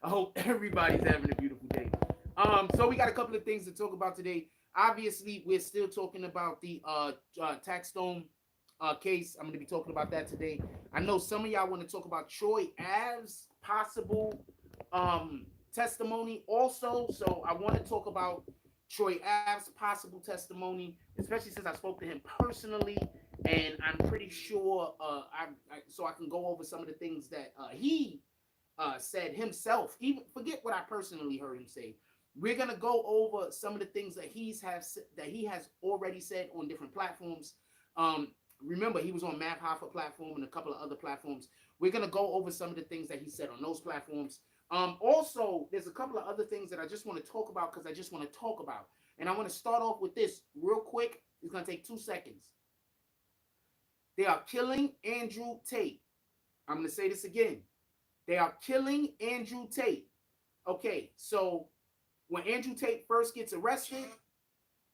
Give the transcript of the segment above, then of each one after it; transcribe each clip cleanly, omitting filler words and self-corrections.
I hope everybody's having a beautiful day. So we got a couple of things to talk about today. Obviously, we're still talking about the Taxstone case. I'm going to be talking about that today. I know some of y'all want to talk about Troy Ave's possible testimony also. So I want to talk about Troy Ave's possible testimony, especially since I spoke to him personally, and I'm pretty sure so I can go over some of the things that he said himself. Even forget what I personally heard him say. We're gonna go over some of the things that he has already said on different platforms. Remember, he was on Math Hoffa platform and a couple of other platforms. We're gonna go over some of the things that he said on those platforms. Also, there's a couple of other things that I just want to talk about because I just want to talk about. And I want to start off with this real quick. It's gonna take 2 seconds. They are killing Andrew Tate. I'm gonna say this again. They are killing Andrew Tate. Okay, so when Andrew Tate first gets arrested,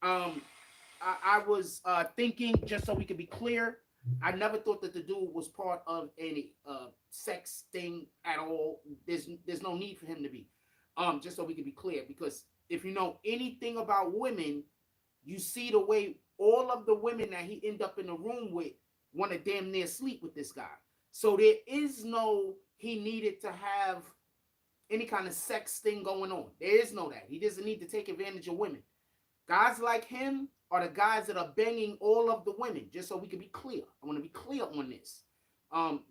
I was thinking, just so we could be clear, I never thought that the dude was part of any sex thing at all. There's no need for him to be. Just so we could be clear, because if you know anything about women, you see the way all of the women that he end up in the room with want to damn near sleep with this guy. So there is no he needed to have any kind of sex thing going on. There is no that. He doesn't need to take advantage of women. Guys like him are the guys that are banging all of the women, just so we can be clear. I want to be clear on this.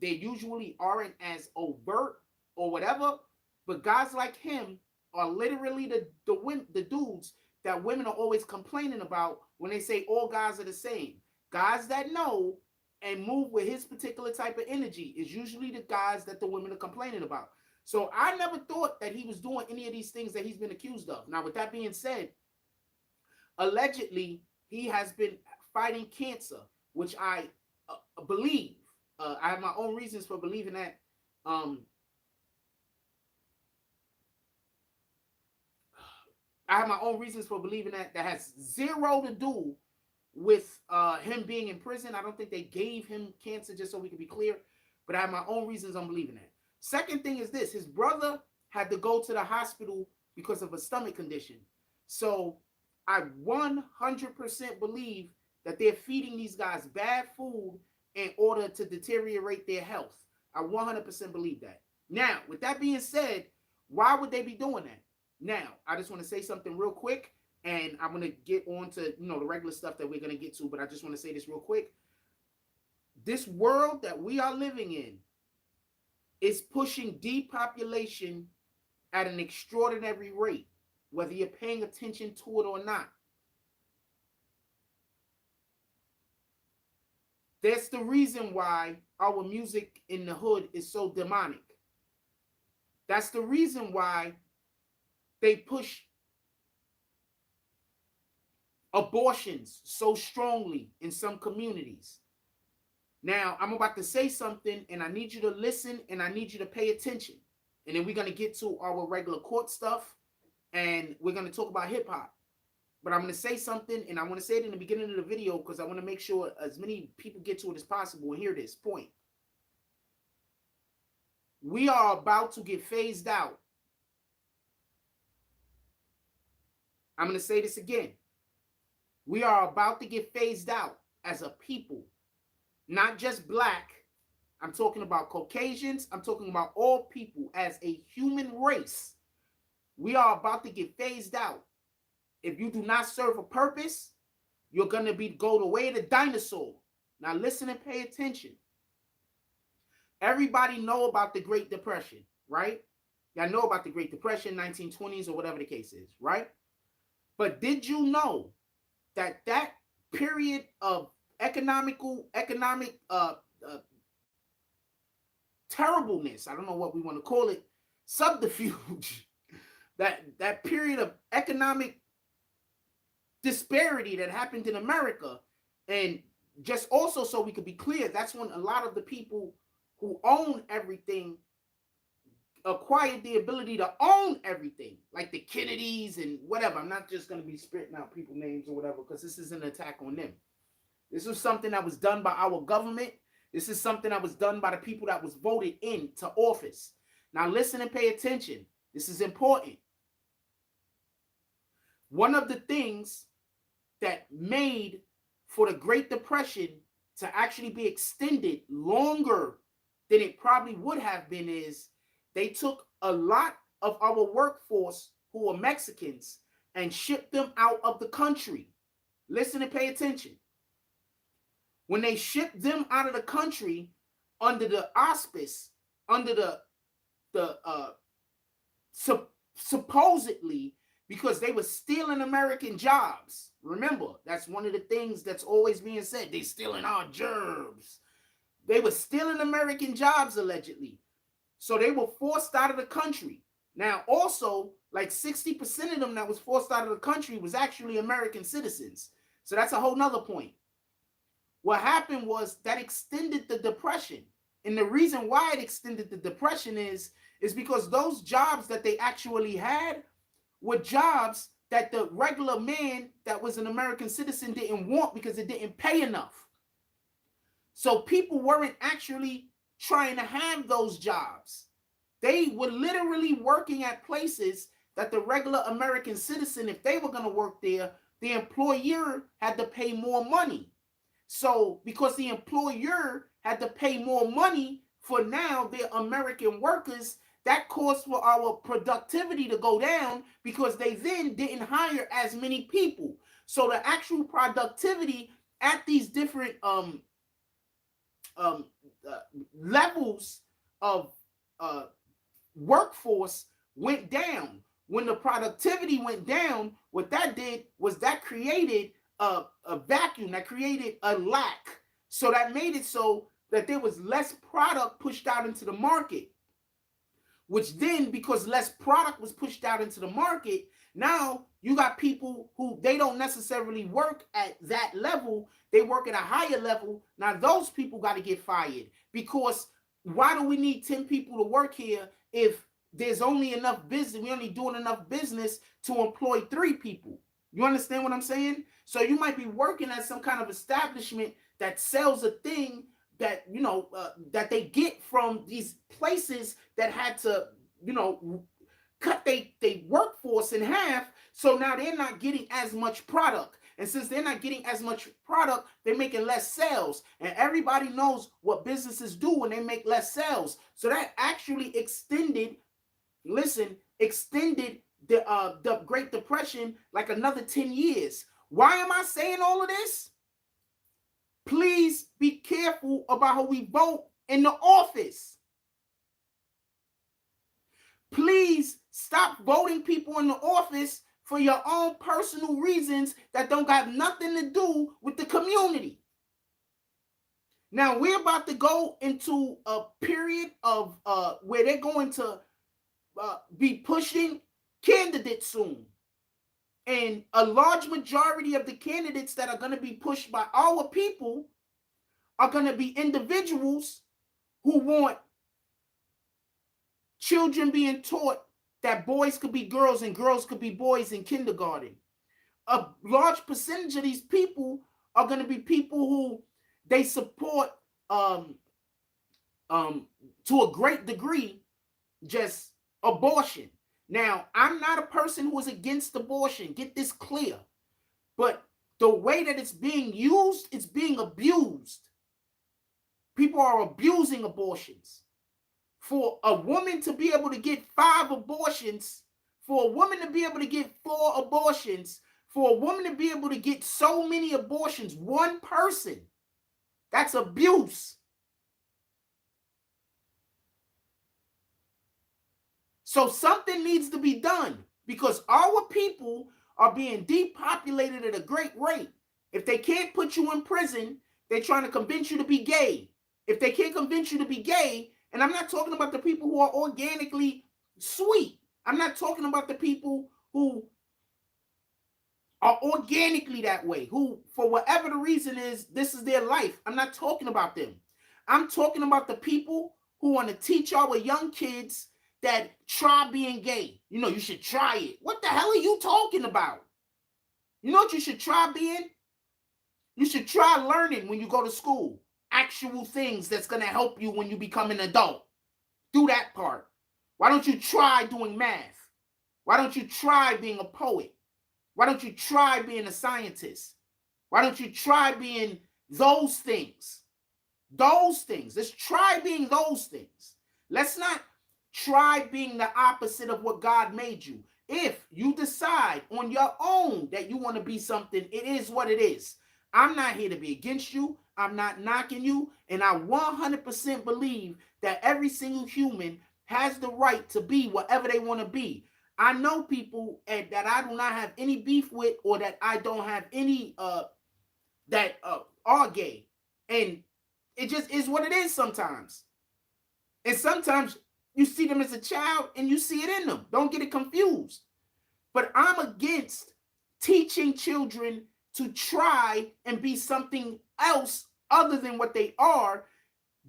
They usually aren't as overt or whatever, but guys like him are literally the dudes that women are always complaining about when they say all guys are the same. Guys that know and move with his particular type of energy is usually the guys that the women are complaining about. So I never thought that he was doing any of these things that he's been accused of. Now, with that being said, allegedly, he has been fighting cancer, which I believe. I have my own reasons for believing that. I have my own reasons for believing that has zero to do with him being in prison. I don't think they gave him cancer, just so we can be clear. But I have my own reasons on believing that. Second thing is this. His brother had to go to the hospital because of a stomach condition. So I 100% believe that they're feeding these guys bad food in order to deteriorate their health. I 100% believe that. Now, with that being said, why would they be doing that? Now, I just want to say something real quick, and I'm going to get on to the regular stuff that we're going to get to, but I just want to say this real quick. This world that we are living in is pushing depopulation at an extraordinary rate, whether you're paying attention to it or not. That's the reason why our music in the hood is so demonic. That's the reason why they push abortions so strongly in some communities. Now, I'm about to say something, and I need you to listen, and I need you to pay attention. And then we're going to get to our regular court stuff, and we're going to talk about hip-hop. But I'm going to say something, and I want to say it in the beginning of the video because I want to make sure as many people get to it as possible and hear this point. We are about to get phased out. I'm going to say this again. We are about to get phased out as a people. Not just black. I'm talking about Caucasians. I'm talking about all people as a human race. We are about to get phased out. If you do not serve a purpose, you're going to go the way of the dinosaur. Now listen and pay attention. Everybody know about the Great Depression, right? Y'all know about the Great Depression, 1920s or whatever the case is, right? But did you know that period of economic terribleness, I don't know what we want to call it, subterfuge, that period of economic disparity that happened in America, and just also so we could be clear, that's when a lot of the people who own everything acquired the ability to own everything, like the Kennedys and whatever. I'm not just going to be spitting out people names or whatever, because this is an attack on them. This was something that was done by our government. This is something that was done by the people that was voted into office. Now listen and pay attention. This is important. One of the things that made for the Great Depression to actually be extended longer than it probably would have been is they took a lot of our workforce who are Mexicans and shipped them out of the country. Listen and pay attention. When they shipped them out of the country under the auspice, under the supposedly because they were stealing American jobs. Remember, that's one of the things that's always being said. They stealing our jobs. They were stealing American jobs, allegedly. So they were forced out of the country. Now, also, like 60% of them that was forced out of the country was actually American citizens. So that's a whole nother point. What happened was that extended the Depression. And the reason why it extended the Depression is because those jobs that they actually had were jobs that the regular man that was an American citizen didn't want because it didn't pay enough. So people weren't actually trying to have those jobs. They were literally working at places that the regular American citizen, if they were going to work there, the employer had to pay more money. So because the employer had to pay more money for now their American workers, that caused for our productivity to go down because they then didn't hire as many people. So the actual productivity at these different levels of workforce went down. When the productivity went down, what that did was that created a vacuum, that created a lack. So that made it so that there was less product pushed out into the market, which then, because less product was pushed out into the market, now you got people who they don't necessarily work at that level. They work at a higher level. Now those people got to get fired, because why do we need 10 people to work here if there's only enough business? We're only doing enough business to employ 3 people. You understand what I'm saying? So you might be working at some kind of establishment that sells a thing that, you know, that they get from these places that had to, you know, cut they workforce in half. So now they're not getting as much product. And since they're not getting as much product, they're making less sales. And everybody knows what businesses do when they make less sales. So that actually extended the Great Depression like another 10 years. Why am I saying all of this? Please be careful about how we vote in the office. Please stop voting people in the office for your own personal reasons that don't got nothing to do with the community. Now, we're about to go into a period of where they're going to be pushing candidates soon. And a large majority of the candidates that are going to be pushed by our people are going to be individuals who want children being taught that boys could be girls and girls could be boys in kindergarten. A large percentage of these people are going to be people who they support to a great degree just abortion. Now, I'm not a person who is against abortion. Get this clear. But the way that it's being used, it's being abused. People are abusing abortions. For a woman to be able to get 5 abortions, for a woman to be able to get 4 abortions, for a woman to be able to get so many abortions, one person, that's abuse. So something needs to be done, because our people are being depopulated at a great rate. If they can't put you in prison, they're trying to convince you to be gay. If they can't convince you to be gay, and I'm not talking about the people who are organically sweet. I'm not talking about the people who are organically that way, who, for whatever the reason is, this is their life. I'm not talking about them. I'm talking about the people who want to teach our young kids that try being gay. You know, you should try it. What the hell are you talking about? You know what you should try being? You should try learning when you go to school. Actual things that's going to help you when you become an adult. Do that part. Why don't you try doing math? Why don't you try being a poet? Why don't you try being a scientist? Why don't you try being those things? Those things. Let's try being those things. Let's not try being the opposite of what God made you. If you decide on your own that you want to be something, it is what it is. I'm not here to be against you. I'm not knocking you. And I 100% believe that every single human has the right to be whatever they want to be. I know people that I do not have any beef with, or that I don't have any that are gay. And it just is what it is sometimes. And sometimes you see them as a child and you see it in them. Don't get it confused. But I'm against teaching children to try and be something else other than what they are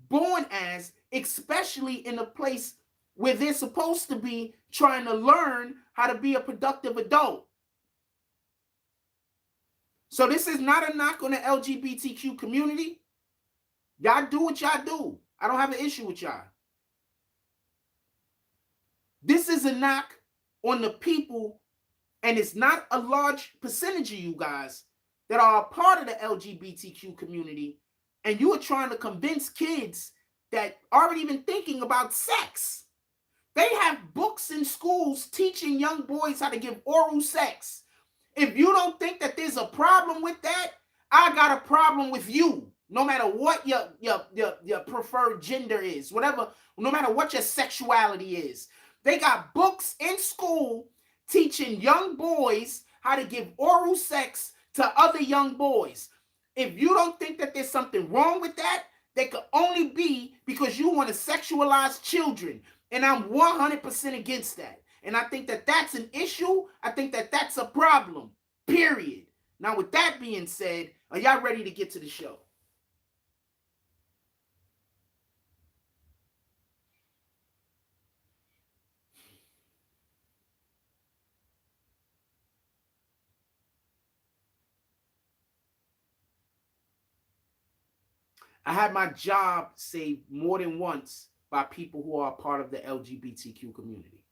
born as, especially in a place where they're supposed to be trying to learn how to be a productive adult. So this is not a knock on the LGBTQ community. Y'all do what y'all do. I don't have an issue with y'all. This is a knock on the people, and it's not a large percentage of you guys that are a part of the LGBTQ community, and you are trying to convince kids that aren't even thinking about sex. They have books in schools teaching young boys how to give oral sex. If you don't think that there's a problem with that, I got a problem with you. No matter what your preferred gender is, whatever, no matter what your sexuality is. They got books in school teaching young boys how to give oral sex to other young boys. If you don't think that there's something wrong with that, they could only be because you want to sexualize children. And I'm 100% against that. And I think that that's an issue. I think that that's a problem, period. Now, with that being said, are y'all ready to get to the show? I had my job saved more than once by people who are a part of the LGBTQ community.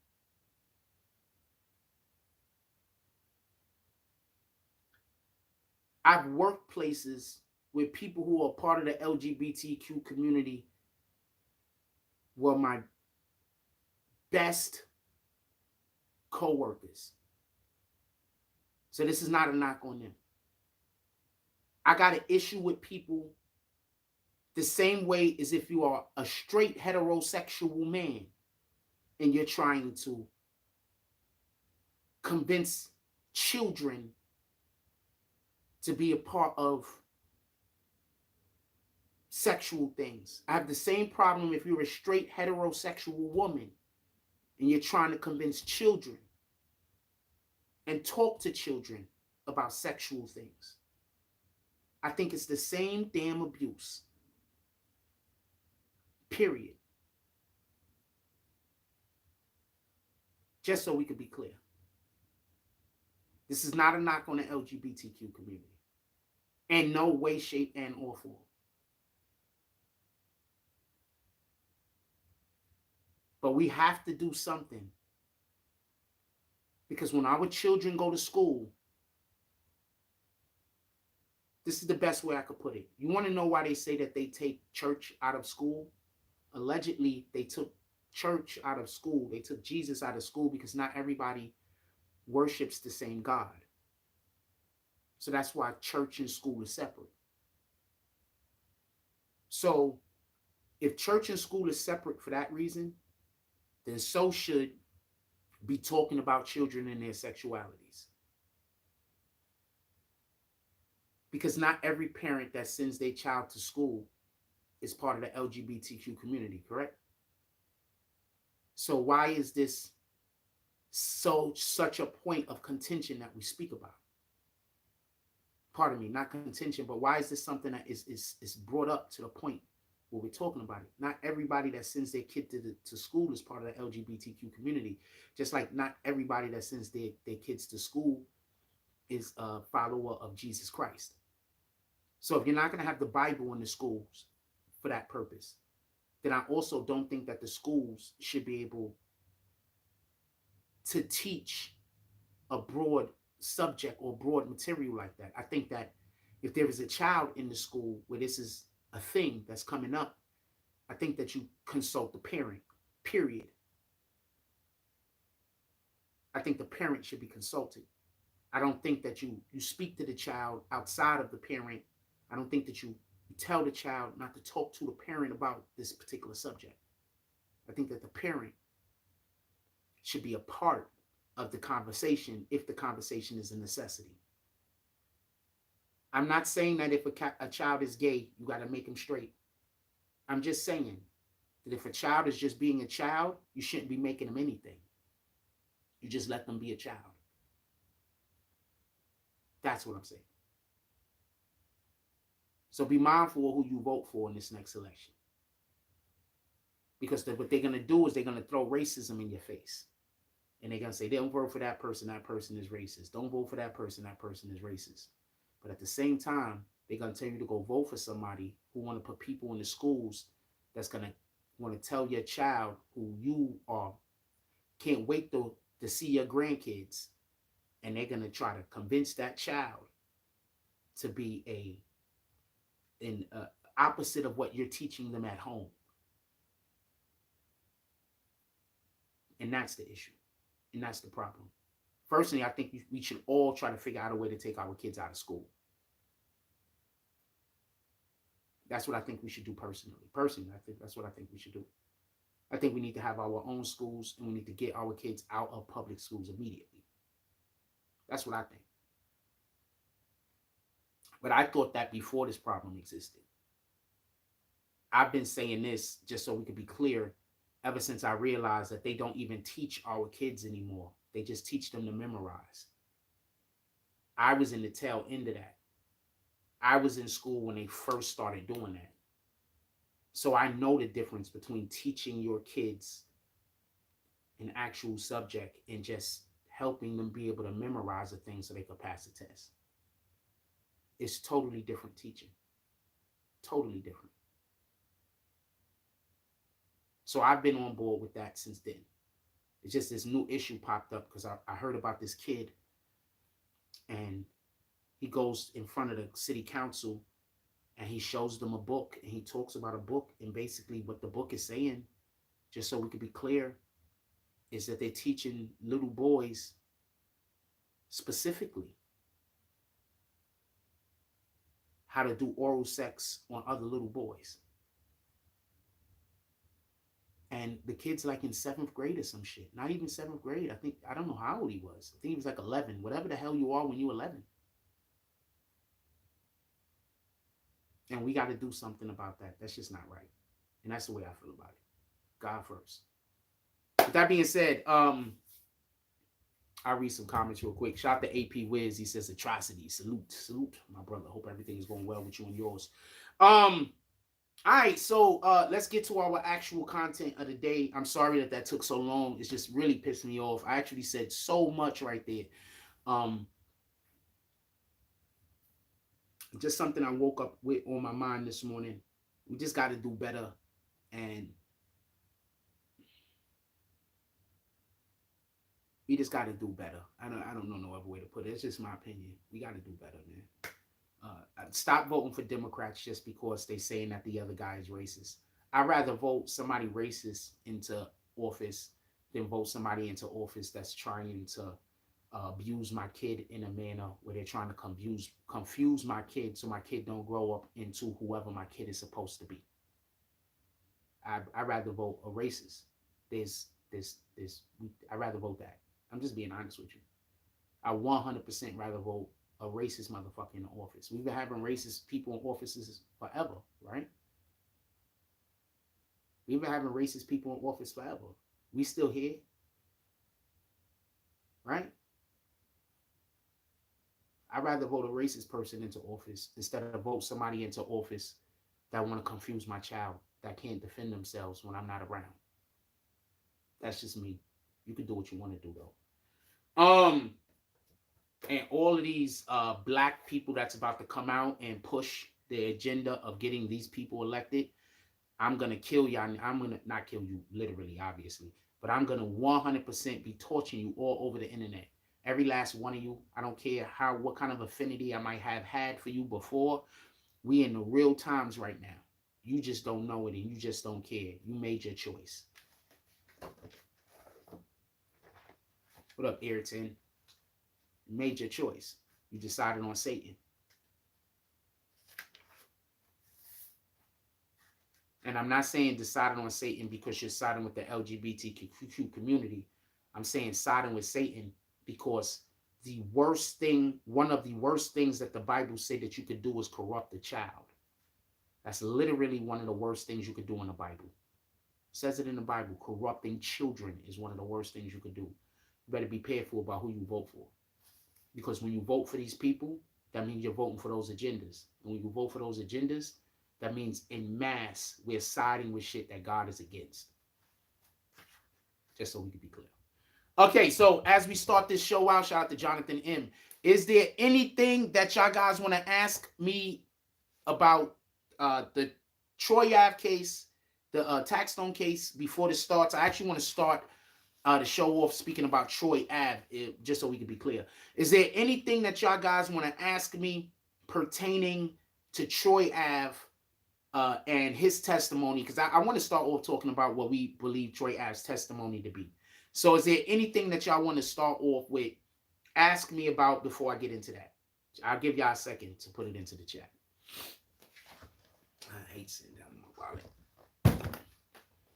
I've worked places where people who are part of the LGBTQ community were my best co-workers. So this is not a knock on them. I got an issue with people the same way as if you are a straight heterosexual man and you're trying to convince children to be a part of sexual things. I have the same problem if you're a straight heterosexual woman and you're trying to convince children and talk to children about sexual things. I think it's the same damn abuse. Period. Just so we could be clear. This is not a knock on the LGBTQ community. In no way, shape, and or form. But we have to do something. Because when our children go to school, this is the best way I could put it. You want to know why they say that they take church out of school? Allegedly, they took church out of school. They took Jesus out of school because not everybody worships the same God. So that's why church and school is separate. So if church and school is separate for that reason, then so should be talking about children and their sexualities. Because not every parent that sends their child to school is part of the LGBTQ community, correct? So why is this such a point of contention that we speak about? Pardon me, not contention, but why is this something that is brought up to the point where we're talking about it? Not everybody that sends their kid to school is part of the LGBTQ community, just like not everybody that sends their kids to school is a follower of Jesus Christ. So if you're not going to have the Bible in the schools for that purpose, then I also don't think that the schools should be able to teach a broad subject or broad material like that. I think that if there is a child in the school where this is a thing that's coming up, I think that you consult the parent, period. I think the parent should be consulted. I don't think that you speak to the child outside of the parent. I don't think that you tell the child not to talk to the parent about this particular subject. I think that the parent should be a part of the conversation if the conversation is a necessity. I'm not saying that if a child is gay, you got to make him straight. I'm just saying that if a child is just being a child, you shouldn't be making them anything. You just let them be a child. That's what I'm saying. So be mindful of who you vote for in this next election. Because what they're going to do is they're going to throw racism in your face. And they're going to say, don't vote for that person is racist. Don't vote for that person is racist. But at the same time, they're going to tell you to go vote for somebody who want to put people in the schools that's going to want to tell your child who you are, can't wait to see your grandkids. And they're going to try to convince that child to be an opposite of what you're teaching them at home. And that's the issue. And that's the problem. Personally, I think we should all try to figure out a way to take our kids out of school. That's what I think we should do personally. I think that's what I think we should do. I think we need to have our own schools, and we need to get our kids out of public schools immediately. That's what I think. But I thought that before this problem existed. I've been saying this just so we could be clear ever since I realized that they don't even teach our kids anymore. They just teach them to memorize. I was in the tail end of that. I was in school when they first started doing that. So I know the difference between teaching your kids an actual subject and just helping them be able to memorize the things so they could pass the test. It's totally different teaching. Totally different. So I've been on board with that since then. It's just this new issue popped up because I heard about this kid, and he goes in front of the city council and he shows them a book, and he talks about a book, and basically what the book is saying, just so we could be clear, is that they're teaching little boys specifically how to do oral sex on other little boys. And the kid's like in 7th grade or some shit. Not even 7th grade. I don't know how old he was. I think he was like 11. Whatever the hell you are when you're 11. And we got to do something about that. That's just not right. And that's the way I feel about it. God first. With that being said, I'll read some comments real quick. Shout out to AP Wiz. He says, atrocity. Salute, my brother. Hope everything is going well with you and yours. All right, so let's get to our actual content of the day. I'm sorry that took so long. It's just really pissed me off. I actually said so much right there. Just something I woke up with on my mind this morning. We just got to do better, and we just got to do better. I don't know no other way to put it. It's just my opinion. We got to do better, man. Stop voting for Democrats just because they saying that the other guy is racist. I'd rather vote somebody racist into office than vote somebody into office that's trying to abuse my kid in a manner where they're trying to confuse my kid so my kid don't grow up into whoever my kid is supposed to be. I'd rather vote a racist. I'd rather vote that. I'm just being honest with you. I 100% rather vote a racist motherfucker in the office. We've been having racist people in offices forever, right? We've been having racist people in office forever. We still here, right? I'd rather vote a racist person into office instead of vote somebody into office that want to confuse my child, that can't defend themselves when I'm not around. That's just me. You can do what you want to do, though. And all of these black people that's about to come out and push the agenda of getting these people elected, I'm going to kill y'all. I'm going to not kill you literally, obviously, but I'm going to 100% be torching you all over the internet. Every last one of you. I don't care what kind of affinity I might have had for you before. We in the real times right now. You just don't know it and you just don't care. You made your choice. What up, Ayrton? You made your choice. You decided on Satan. And I'm not saying decided on Satan because you're siding with the LGBTQ community. I'm saying siding with Satan because one of the worst things that the Bible said that you could do is corrupt a child. That's literally one of the worst things you could do in the Bible. It says it in the Bible. Corrupting children is one of the worst things you could do. You better be careful about who you vote for. Because when you vote for these people, that means you're voting for those agendas. And when you vote for those agendas, that means in mass, we're siding with shit that God is against. Just so we can be clear. Okay, so as we start this show out, shout out to Jonathan M. Is there anything that y'all guys want to ask me about the Troy Ave case, the Taxstone case before this starts? I actually want to start the show off speaking about Troy Ave, just so we can be clear. Is there anything that y'all guys want to ask me pertaining to Troy Ave and his testimony? Because I want to start off talking about what we believe Troy Ave's testimony to be. So is there anything that y'all want to start off with? Ask me about before I get into that. I'll give y'all a second to put it into the chat. I hate sitting down in my wallet.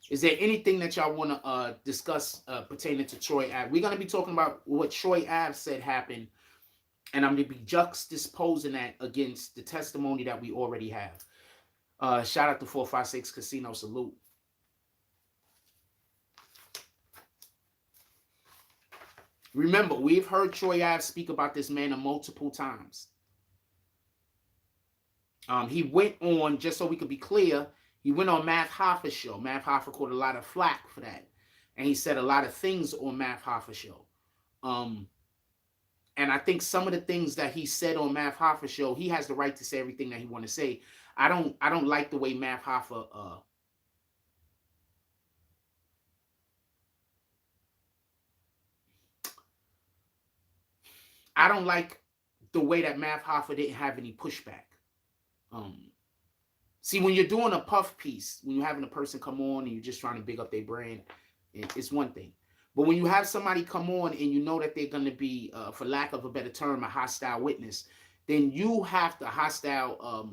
Is there anything that y'all want to discuss pertaining to Troy Ave? We're going to be talking about what Troy Ave said happened, and I'm going to be juxtaposing that against the testimony that we already have. Shout out to 456 Casino. Salute. Remember, we've heard Troy Ave speak about this man multiple times. He went on, just so we could be clear, he went on Math Hoffa's show. Math Hoffa caught a lot of flack for that. And he said a lot of things on Math Hoffa's show. And I think some of the things that he said on Math Hoffa's show, he has the right to say everything that he want to say. I don't like the way Math Hoffa I don't like the way that Math Hoffa didn't have any pushback. See, when you're doing a puff piece, when you're having a person come on and you're just trying to big up their brand, it's one thing. But when you have somebody come on and you know that they're going to be, for lack of a better term, a hostile witness, then you have to hostile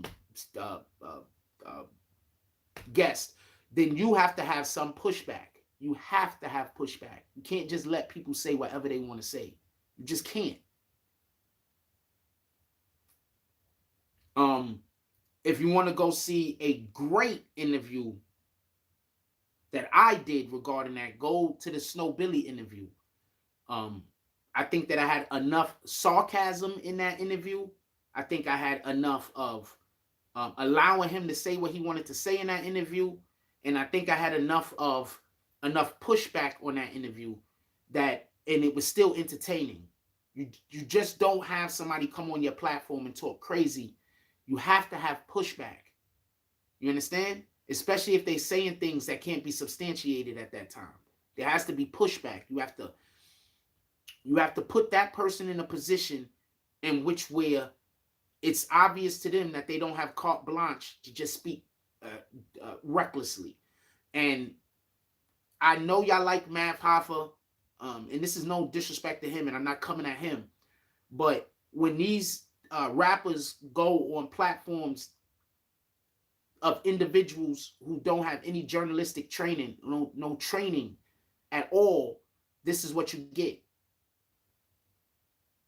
guest. Then you have to have some pushback. You have to have pushback. You can't just let people say whatever they want to say. You just can't. If you want to go see a great interview that I did regarding that, go to the Snow Billy interview. I think that I had enough sarcasm in that interview. I think I had enough of allowing him to say what he wanted to say in that interview. And I think I had enough pushback on that interview and it was still entertaining. You just don't have somebody come on your platform and talk crazy. You have to have pushback. You understand? Especially if they're saying things that can't be substantiated at that time. There has to be pushback. You have to put that person in a position in which where it's obvious to them that they don't have carte blanche to just speak recklessly. And I know y'all like Math Hoffa, and this is no disrespect to him, and I'm not coming at him, but when these rappers go on platforms of individuals who don't have any journalistic training, no training at all, this is what you get.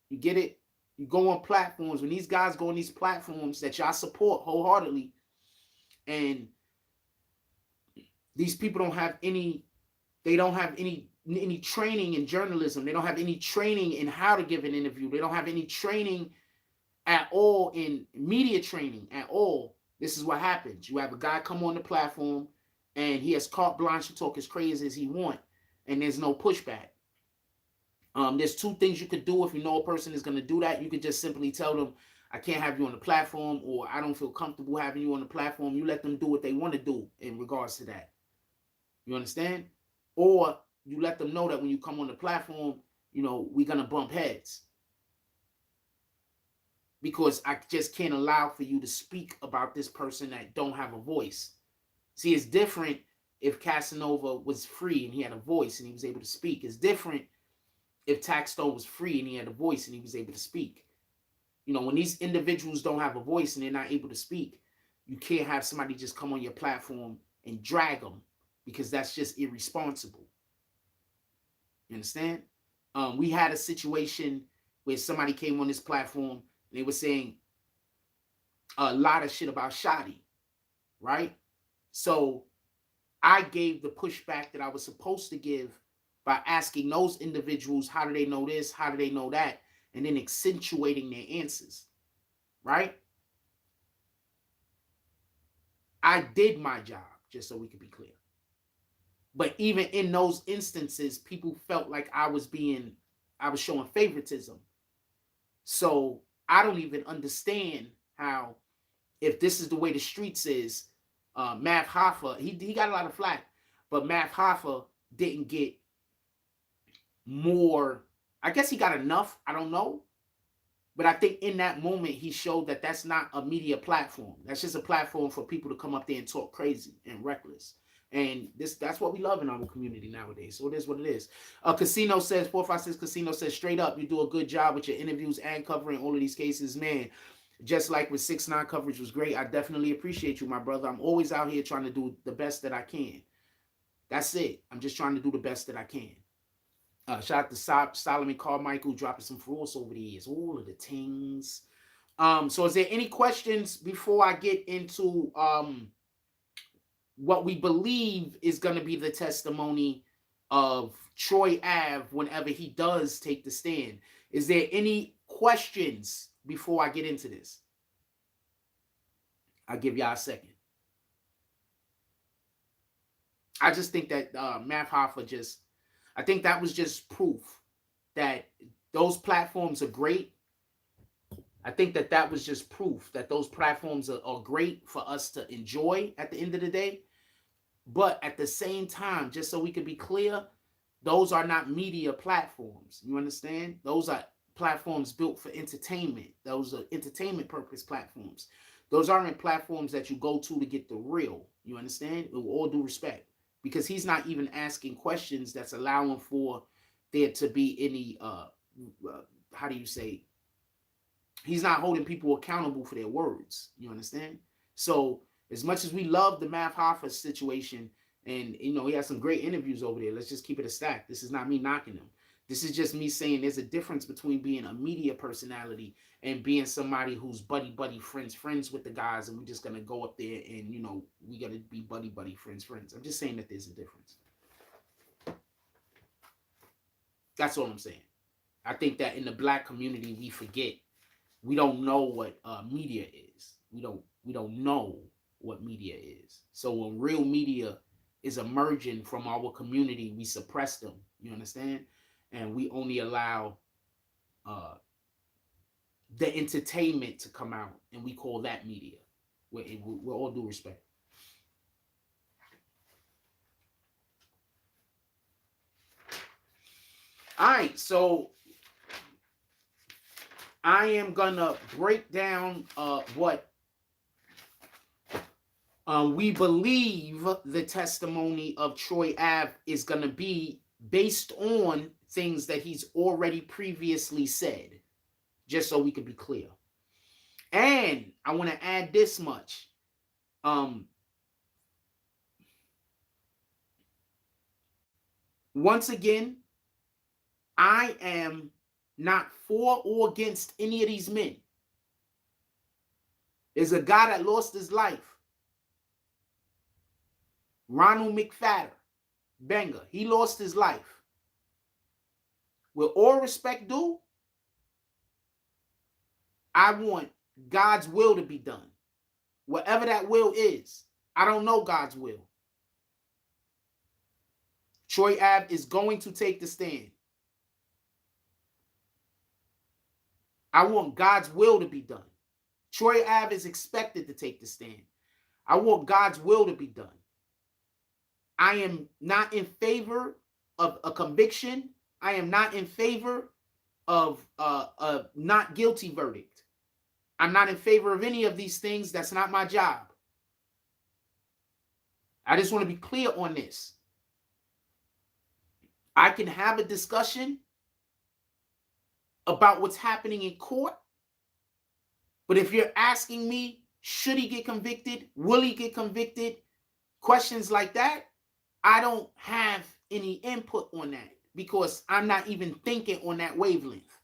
You get it? You go on platforms, when these guys go on these platforms that y'all support wholeheartedly, and these people don't have any training in journalism. They don't have any training in how to give an interview. They don't have any training at all in media training at all. This is what happens. You have a guy come on the platform and he has carte blanche to talk as crazy as he wants, and there's no pushback. There's two things you could do if you know a person is going to do that. You could just simply tell them, I can't have you on the platform, or I don't feel comfortable having you on the platform. You let them do what they want to do in regards to that. You understand? Or you let them know that when you come on the platform, you know, we're going to bump heads. Because I just can't allow for you to speak about this person that don't have a voice. See, it's different if Casanova was free and he had a voice and he was able to speak. It's different if Taxstone was free and he had a voice and he was able to speak. You know, when these individuals don't have a voice and they're not able to speak, you can't have somebody just come on your platform and drag them, because that's just irresponsible. You understand? We had a situation where somebody came on this platform and they were saying a lot of shit about Shotty, right? So I gave the pushback that I was supposed to give by asking those individuals, how do they know this? How do they know that? And then accentuating their answers, right? I did my job, just so we could be clear. But even in those instances, people felt like I was showing favoritism. So I don't even understand how, if this is the way the streets is, Math Hoffa, he got a lot of flack, but Math Hoffa didn't get more. I guess he got enough. I don't know. But I think in that moment, he showed that that's not a media platform. That's just a platform for people to come up there and talk crazy and reckless. And that's what we love in our community nowadays. So it is what it is. Casino says, 456 Casino says, straight up, you do a good job with your interviews and covering all of these cases, man. Just like with 6ix9ine coverage was great. I definitely appreciate you, my brother. I'm always out here trying to do the best that I can. That's it. I'm just trying to do the best that I can. Shout out to Solomon Carmichael dropping some fruits over the years. All of the things. So is there any questions before I get into what we believe is going to be the testimony of Troy Ave whenever he does take the stand? Is there any questions before I get into this? I'll give y'all a second. I just think that Math Hoffa I think that was just proof that those platforms are great. I think that was just proof that those platforms are great for us to enjoy at the end of the day. But at the same time, just so we can be clear, those are not media platforms. You understand? Those are platforms built for entertainment. Those are entertainment purpose platforms. Those aren't platforms that you go to get the real. You understand? With all due respect. Because he's not even asking questions that's allowing for there to be any, how do you say, he's not holding people accountable for their words. You understand? So as much as we love the Math Hoffa situation, and, you know, he has some great interviews over there, let's just keep it a stack. This is not me knocking him. This is just me saying there's a difference between being a media personality and being somebody who's buddy, friends with the guys, and we're just going to go up there and, you know, we got to be buddy, friends. I'm just saying that there's a difference. That's all I'm saying. I think that in the black community, we forget. We don't know what media is. We don't know what media is. So when real media is emerging from our community, we suppress them. You understand? And we only allow the entertainment to come out, and we call that media. With all due respect. All right, so I am gonna break down what we believe the testimony of Troy Ave is gonna be based on things that he's already previously said, just so we can be clear. And I want to add this much. Once again, I am not for or against any of these men. There's a guy that lost his life. Ronald McFadder, Benga, he lost his life. With all respect due, I want God's will to be done. Whatever that will is. I don't know God's will. Troy Ave is going to take the stand. I want God's will to be done. Troy Ave is expected to take the stand. I want God's will to be done. I am not in favor of a conviction. I am not in favor of a not guilty verdict. I'm not in favor of any of these things. That's not my job. I just want to be clear on this. I can have a discussion about what's happening in court, but if you're asking me, should he get convicted? Will he get convicted? Questions like that, I don't have any input on that because I'm not even thinking on that wavelength.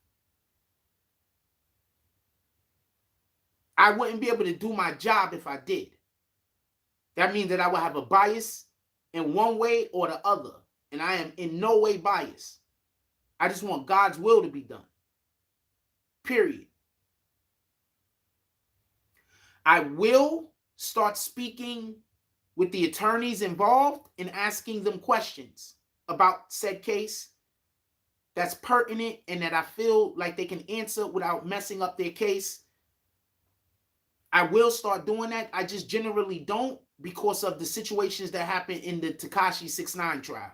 I wouldn't be able to do my job if I did. That means that I would have a bias in one way or the other, and I am in no way biased. I just want God's will to be done. Period. I will start speaking with the attorneys involved and asking them questions about said case that's pertinent and that I feel like they can answer without messing up their case. I will start doing that. I just generally don't because of the situations that happen in the Tekashi 6ix9ine trial.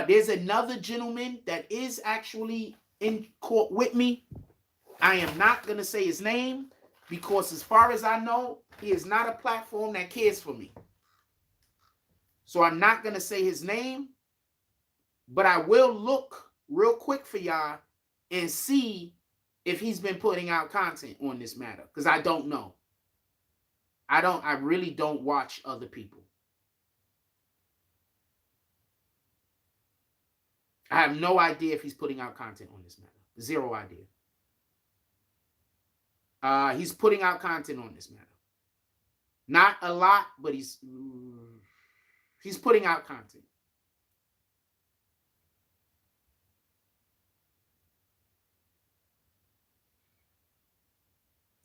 There's another gentleman that is actually in court with me. I am not going to say his name because as far as I know, he is not a platform that cares for me. So I'm not going to say his name, but I will look real quick for y'all and see if he's been putting out content on this matter because I don't know. I really don't watch other people. I have no idea if he's putting out content on this matter. Zero idea. He's putting out content on this matter. Not a lot, but he's putting out content.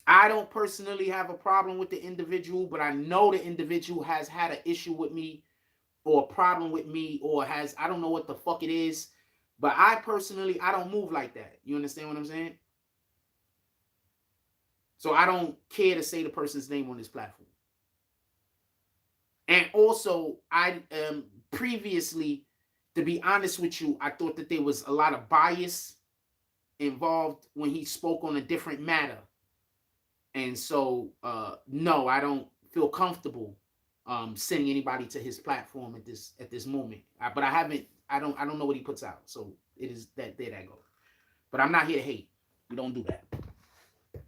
I don't personally have a problem with the individual, but I know the individual has had an issue with me or a problem with me or has, I don't know what the fuck it is, but I personally, I don't move like that. You understand what I'm saying? So I don't care to say the person's name on this platform. And also, I previously, to be honest with you, I thought that there was a lot of bias involved when he spoke on a different matter. And so, no, I don't feel comfortable sending anybody to his platform at this moment. But I don't know what he puts out. So it is that there that goes. But I'm not here to hate. We don't do that.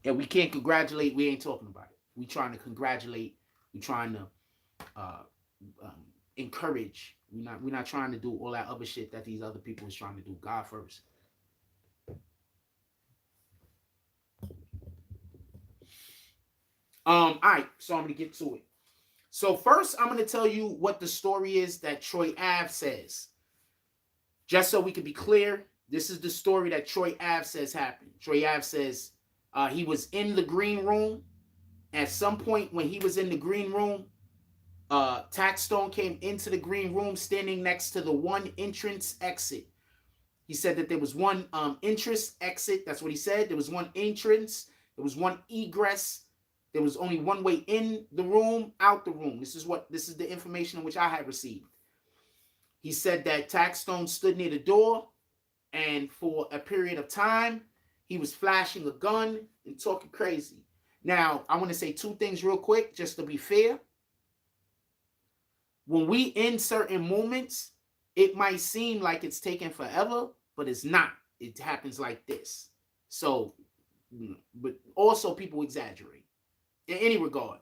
And we can't congratulate. We ain't talking about it. We trying to congratulate. We trying to encourage. We're not trying to do all that other shit that these other people is trying to do. God first. All right, so I'm gonna get to it. So first, I'm gonna tell you what the story is that Troy Ave says. Just so we can be clear, this is the story that Troy Ave says happened. Troy Ave says he was in the green room. At some point when he was in the green room, Taxstone came into the green room standing next to the one entrance exit. He said that there was one entrance exit. That's what he said. There was one entrance. There was one egress. There was only one way in the room, out the room. This is the information which I had received. He said that Taxstone stood near the door, and for a period of time, he was flashing a gun and talking crazy. Now, I want to say two things real quick, just to be fair. When we in certain moments, it might seem like it's taking forever, but it's not. It happens like this. So, but also people exaggerate. In any regard,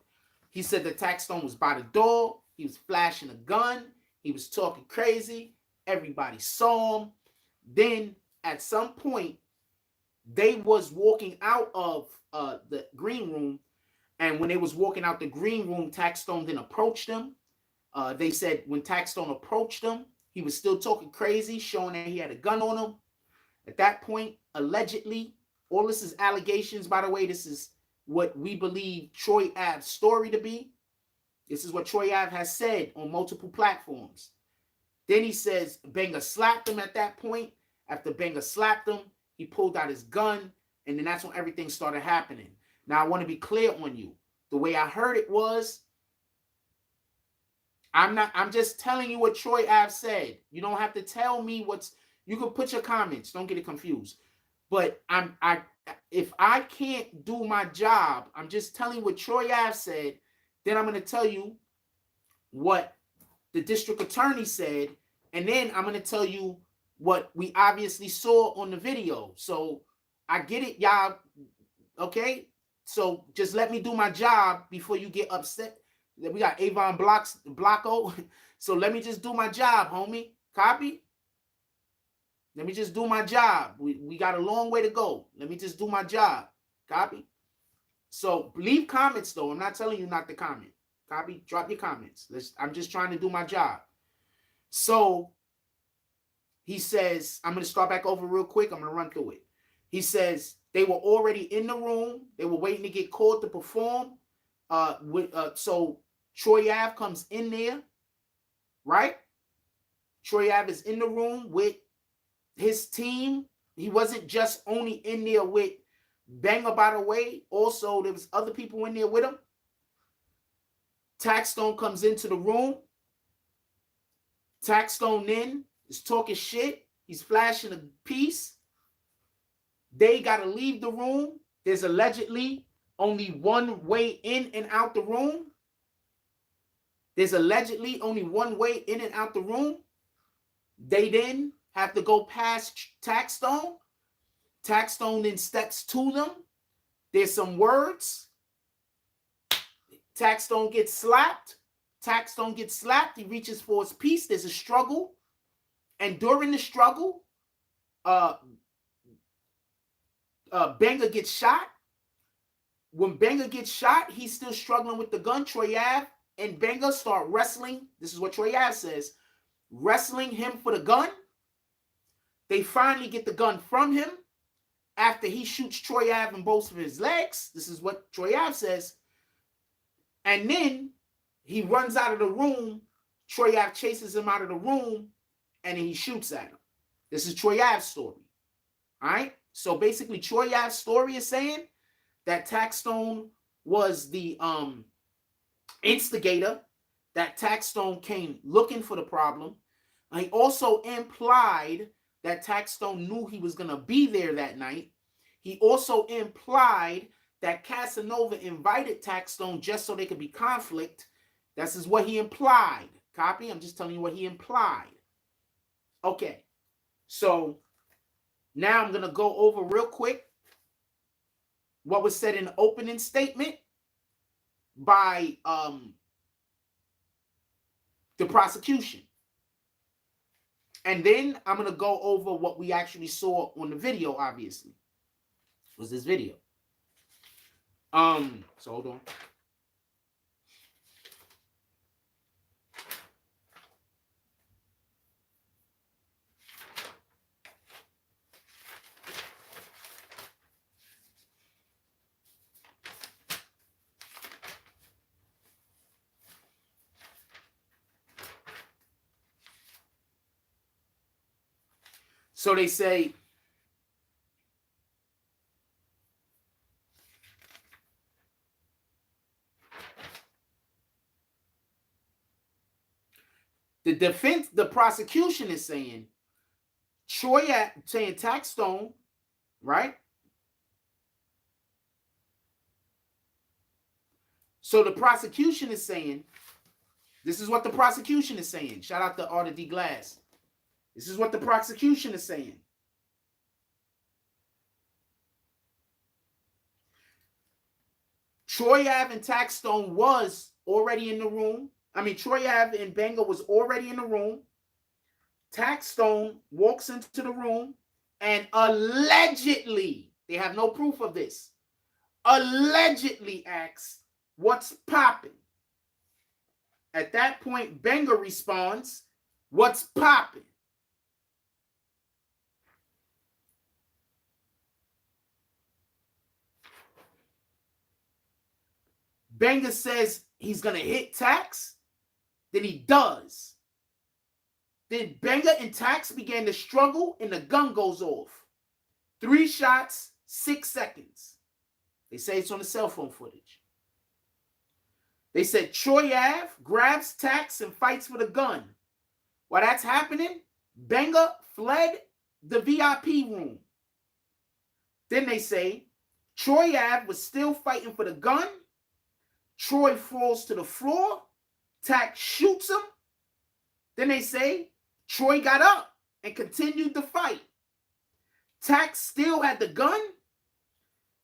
he said that Taxstone was by the door. He was flashing a gun. He was talking crazy. Everybody saw him. Then at some point, they was walking out of the green room. And when they was walking out the green room, Taxstone then approached them. They said when Taxstone approached them, he was still talking crazy, showing that he had a gun on him. At that point, allegedly, all this is allegations, by the way. This is what we believe Troy Ave's story to be. This is what Troy Ave has said on multiple platforms. Then he says Benga slapped him at that point. After Benga slapped him, he pulled out his gun, and then that's when everything started happening. Now, I want to be clear on you. The way I heard it was I'm just telling you what Troy Ave said. You don't have to tell me what's. You can put your comments. Don't get it confused. But if I can't do my job, I'm just telling you what Troy Ave said. Then I'm going to tell you what the district attorney said, and then I'm going to tell you what we obviously saw on the video. So I get it, y'all. Okay? So just let me do my job before you get upset. We got Avon Blocko. So let me just do my job, homie. Copy? Let me just do my job. We got a long way to go. Let me just do my job. Copy? So leave comments, though. I'm not telling you not to comment. Copy? Drop your comments. I'm just trying to do my job. So he says, I'm going to start back over real quick. I'm going to run through it. He says they were already in the room. They were waiting to get called to perform. So Troy Ave comes in there, right? Troy Ave is in the room with his team. He wasn't just only in there with Banger, by the way. Also, there was other people in there with him. Taxstone comes into the room. Taxstone then is talking shit. He's flashing a piece. They got to leave the room. There's allegedly only one way in and out the room. There's allegedly only one way in and out the room. They then have to go past Taxstone. Taxstone then steps to them. There's some words. Taxstone gets slapped. Taxstone gets slapped. He reaches for his piece. There's a struggle. And during the struggle, Banger gets shot. When Banger gets shot, he's still struggling with the gun. Troy Ave and Banger start wrestling. This is what Troy Ave says. Wrestling him for the gun. They finally get the gun from him after he shoots Troy Ave in both of his legs. This is what Troy Ave says. And then he runs out of the room. Troy Ave chases him out of the room, and then he shoots at him. This is Troy Ave's story. All right? So basically, Troy Ave's story is saying that Taxstone was the instigator, that Taxstone came looking for the problem. He also implied that Taxstone knew he was going to be there that night. He also implied that Casanova invited Taxstone just so they could be conflict. This is what he implied. Copy? I'm just telling you what he implied. Okay. So now I'm going to go over real quick what was said in the opening statement by the prosecution. And then I'm going to go over what we actually saw on the video, obviously. Was this video. So hold on. So they say, the prosecution is saying, saying Taxstone, right? So the prosecution is saying, this is what the prosecution is saying. Shout out to Arthur D. Glass. This is what the prosecution is saying. Troy Ave and Taxstone was already in the room. Troy Ave and Banger was already in the room. Taxstone walks into the room and allegedly, they have no proof of this, allegedly asks, "What's popping?" At that point, Banger responds, "What's popping?" Banger says he's going to hit Tax. Then he does. Then Banger and Tax began to struggle and the gun goes off. 3 shots, 6 seconds. They say it's on the cell phone footage. They said Troy Ave grabs Tax and fights for the gun. While that's happening, Benga fled the VIP room. Then they say Troy Ave was still fighting for the gun. Troy falls to the floor. Tax shoots him. Then they say Troy got up and continued the fight. Tax still had the gun.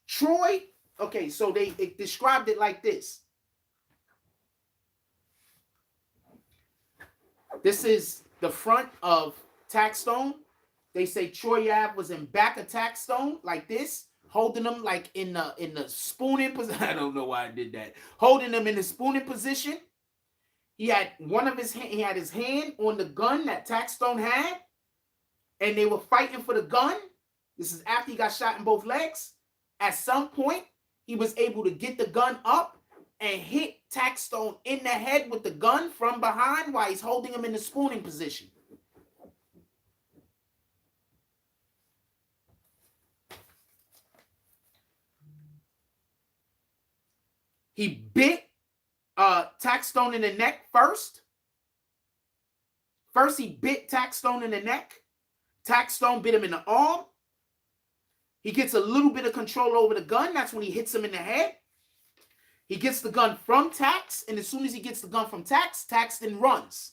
Troy, okay, so they described it like this. This is the front of Taxstone. They say Troy Ave was in back of Taxstone like this, holding them like in the spooning position. I don't know why I did that. Holding them in the spooning position. He had his hand on the gun that Taxstone had, and they were fighting for the gun. This is after he got shot in both legs. At some point, he was able to get the gun up and hit Taxstone in the head with the gun from behind while he's holding him in the spooning position. He bit Taxstone in the neck first. First, he bit Taxstone in the neck. Taxstone bit him in the arm. He gets a little bit of control over the gun. That's when he hits him in the head. He gets the gun from Tax, and as soon as he gets the gun from Tax, Tax then runs.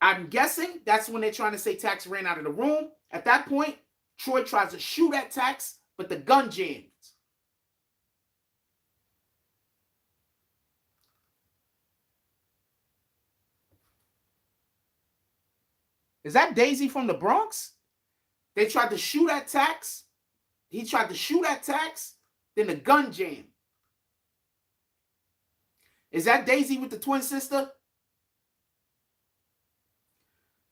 I'm guessing that's when they're trying to say Tax ran out of the room. At that point, Troy tries to shoot at Tax, but the gun jams. Is that Daisy from the Bronx? They tried to shoot at Tax. He tried to shoot at Tax, then the gun jammed. Is that Daisy with the twin sister?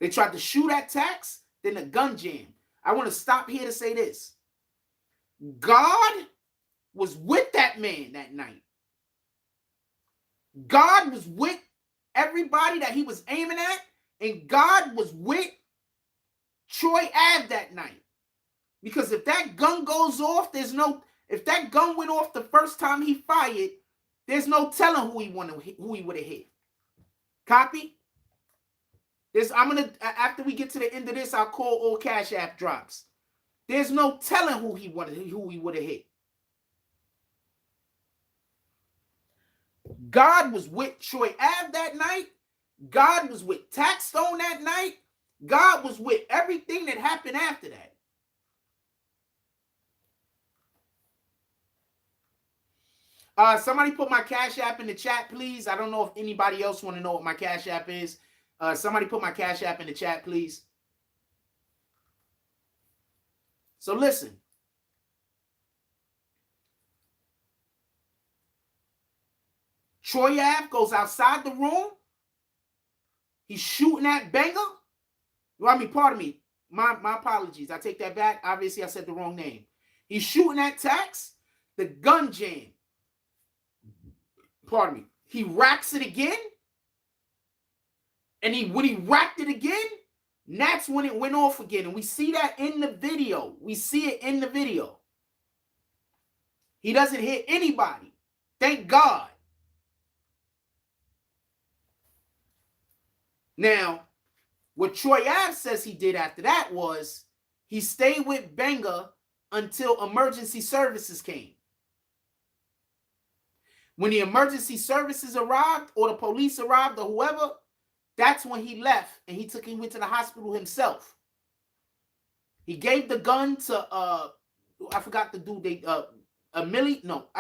They tried to shoot at Tax, then the gun jammed. I want to stop here to say this. God was with that man that night. God was with everybody that he was aiming at, and God was with Troy Ave that night. Because if that gun goes off, if that gun went off the first time he fired, there's no telling who he would have hit. Copy? After we get to the end of this, I'll call all Cash App drops. There's no telling who he would have hit. God was with Troy Ave that night. God was with Taxstone that night. God was with everything that happened after that. Somebody put my Cash App in the chat, please. I don't know if anybody else want to know what my Cash App is. Somebody put my Cash App in the chat, please. So listen. Troy Ave goes outside the room. He's shooting at Benga. Pardon me. My apologies. I take that back. Obviously, I said the wrong name. He's shooting at Tax. The gun jam. Pardon me. He racks it again. And when he racked it again, that's when it went off again. And we see that in the video. We see it in the video. He doesn't hit anybody. Thank God. Now, what Troy Ave says he did after that was he stayed with Benga until emergency services came. When the emergency services arrived or the police arrived or whoever, that's when he left and he went to the hospital himself. He gave the gun to I forgot the dude I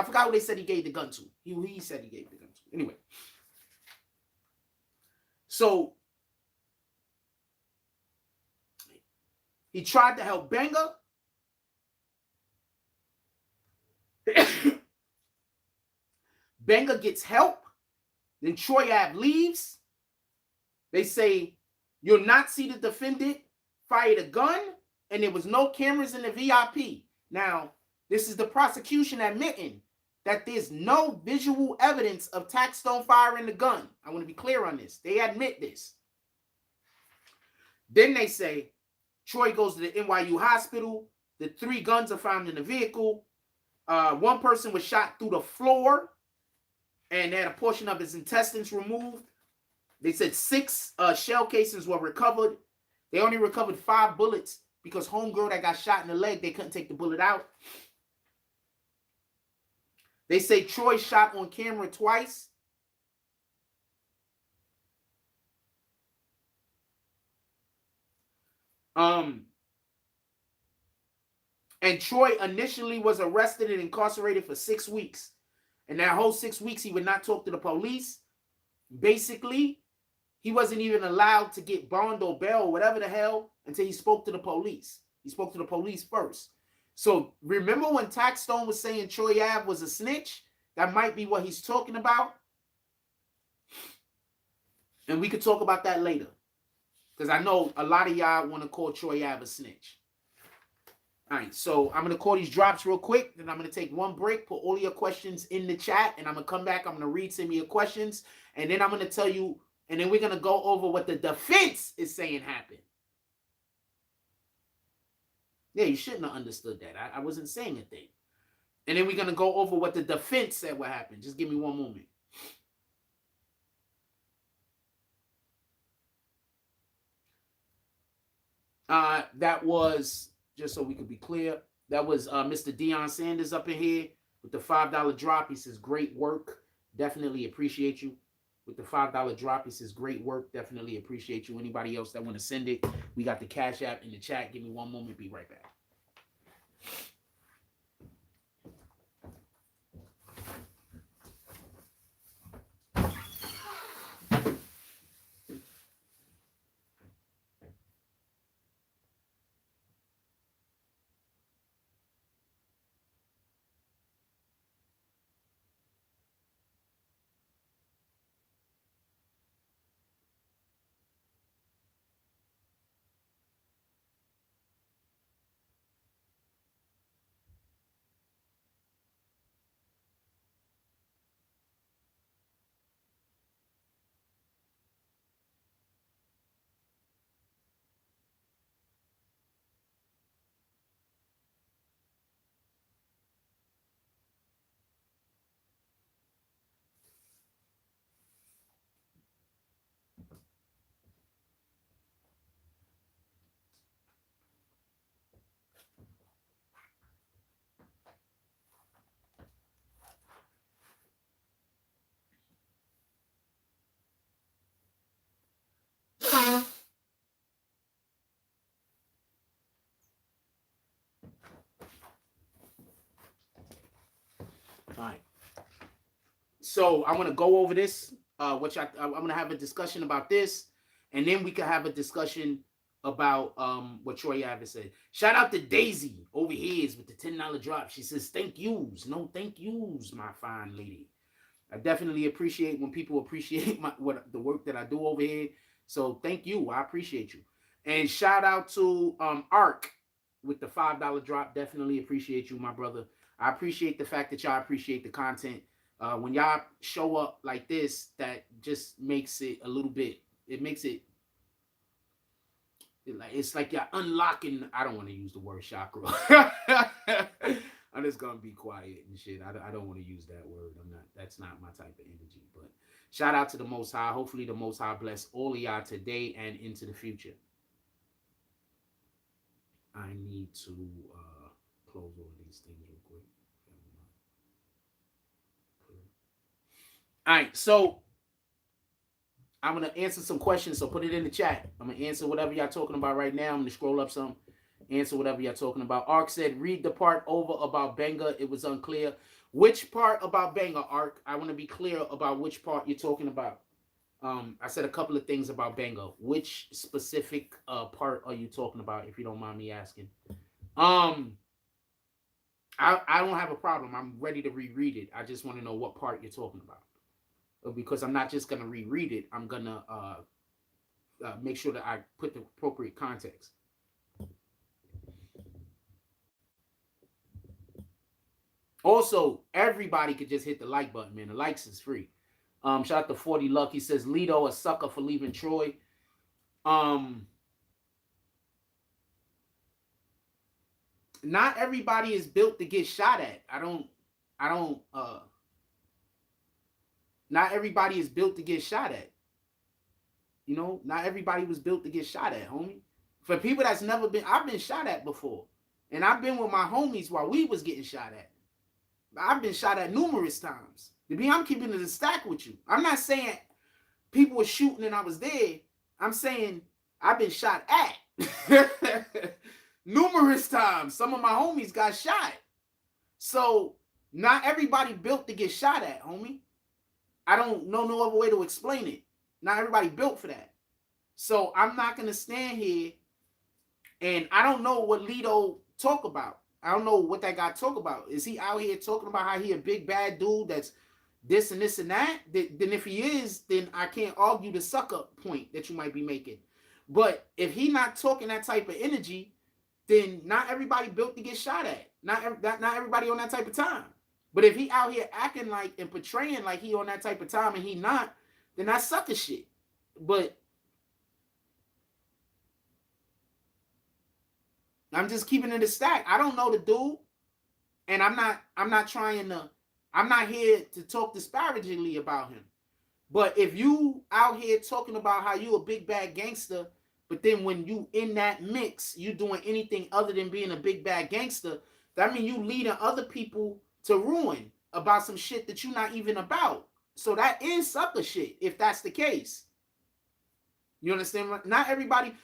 forgot who they said he gave the gun to. He said he gave the gun to. Anyway. So he tried to help Benga. Benga gets help. Then Troy Ave leaves. They say, you'll not see the defendant fired a gun, and there was no cameras in the VIP. Now, this is the prosecution admitting that there's no visual evidence of Taxstone firing the gun. I want to be clear on this. They admit this. Then they say, Troy goes to the NYU hospital. The 3 guns are found in the vehicle. One person was shot through the floor and had a portion of his intestines removed. They said 6 shell casings were recovered. They only recovered 5 bullets because homegirl that got shot in the leg, they couldn't take the bullet out. They say Troy shot on camera twice. And Troy initially was arrested and incarcerated for 6 weeks. And that whole 6 weeks, he would not talk to the police. Basically, he wasn't even allowed to get bond or bail or whatever the hell until he spoke to the police. He spoke to the police first. So remember when Taxstone was saying Troy Ave was a snitch? That might be what he's talking about. And we could talk about that later. Because I know a lot of y'all want to call Troy Ave a snitch. All right, so I'm going to call these drops real quick. Then I'm going to take one break, put all your questions in the chat. And I'm going to come back. I'm going to read some of your questions. And then I'm going to tell you, and then we're going to go over what the defense is saying happened. Yeah, you shouldn't have understood that. I wasn't saying a thing. And then we're going to go over what the defense said what happened. Just give me one moment. That was, just so we could be clear, that was Mr. Deion Sanders up in here with the $5 drop. He says, great work. Definitely appreciate you. With the $5 drop, he says, great work. Definitely appreciate you. Anybody else that want to send it, we got the Cash App in the chat. Give me one moment. Be right back. All right. So I'm going to go over this, which I'm going to have a discussion about this, and then we can have a discussion about what Troy Ave said. Shout out to Daisy over here with the $10 drop. She says, thank yous. No thank yous, my fine lady. I definitely appreciate when people appreciate the work that I do over here. So thank you. I appreciate you. And shout out to Ark with the $5 drop. Definitely appreciate you, my brother. I appreciate the fact that y'all appreciate the content. When y'all show up like this, that just makes it a little bit, it makes it, it's like you're unlocking, I don't want to use the word chakra. I'm just going to be quiet and shit. I don't want to use that word. That's not my type of energy. But shout out to the Most High. Hopefully the Most High bless all of y'all today and into the future. I need to close all of these things real quick. All right, so I'm going to answer some questions, so put it in the chat. I'm going to answer whatever y'all talking about right now. I'm going to scroll up some, answer whatever y'all talking about. Ark said, read the part over about Benga. It was unclear. Which part about Benga, Ark? I want to be clear about which part you're talking about. I said a couple of things about Benga. Which specific part are you talking about, if you don't mind me asking? I don't have a problem. I'm ready to reread it. I just want to know what part you're talking about. Because I'm not just going to reread it. I'm going to make sure that I put the appropriate context. Also, everybody could just hit the like button, man. The likes is free. Shout out to 40 Luck. He says, Lito, a sucker for leaving Troy. not everybody is built to get shot at. Not everybody is built to get shot at. You know, not everybody was built to get shot at, homie. For people that's never been, I've been shot at before. And I've been with my homies while we was getting shot at. I've been shot at numerous times. I'm keeping it a stack with you. I'm not saying people were shooting and I was there. I'm saying I've been shot at numerous times. Some of my homies got shot. So not everybody built to get shot at, homie. I don't know no other way to explain it. Not everybody built for that. So I'm not going to stand here and I don't know what Lito talk about. I don't know what that guy talk about. Is he out here talking about how he a big bad dude that's this and this and that? Then if he is, then I can't argue the sucker point that you might be making. But if he not talking that type of energy, then not everybody built to get shot at. Not everybody on that type of time. But if he out here acting like and portraying like he on that type of time and he not, then that's sucker shit. But I'm just keeping it a stack. I don't know the dude, and I'm not here to talk disparagingly about him. But if you out here talking about how you a big bad gangster, but then when you in that mix, you doing anything other than being a big bad gangster, that means you leading other people to ruin about some shit that you're not even about. So that is sucker shit, if that's the case. You understand? Not everybody.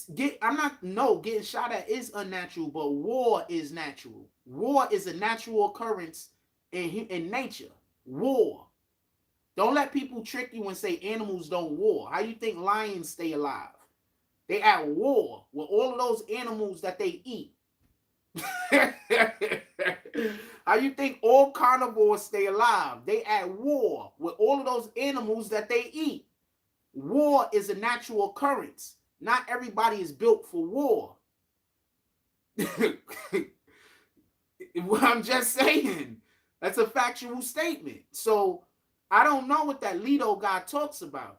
Getting shot at is unnatural, but war is natural. War is a natural occurrence in nature. War. Don't let people trick you and say animals don't war. How you think lions stay alive? They at war with all of those animals that they eat. How you think all carnivores stay alive? They at war with all of those animals that they eat. War is a natural occurrence. Not everybody is built for war. What I'm just saying. That's a factual statement. So I don't know what that Lito guy talks about.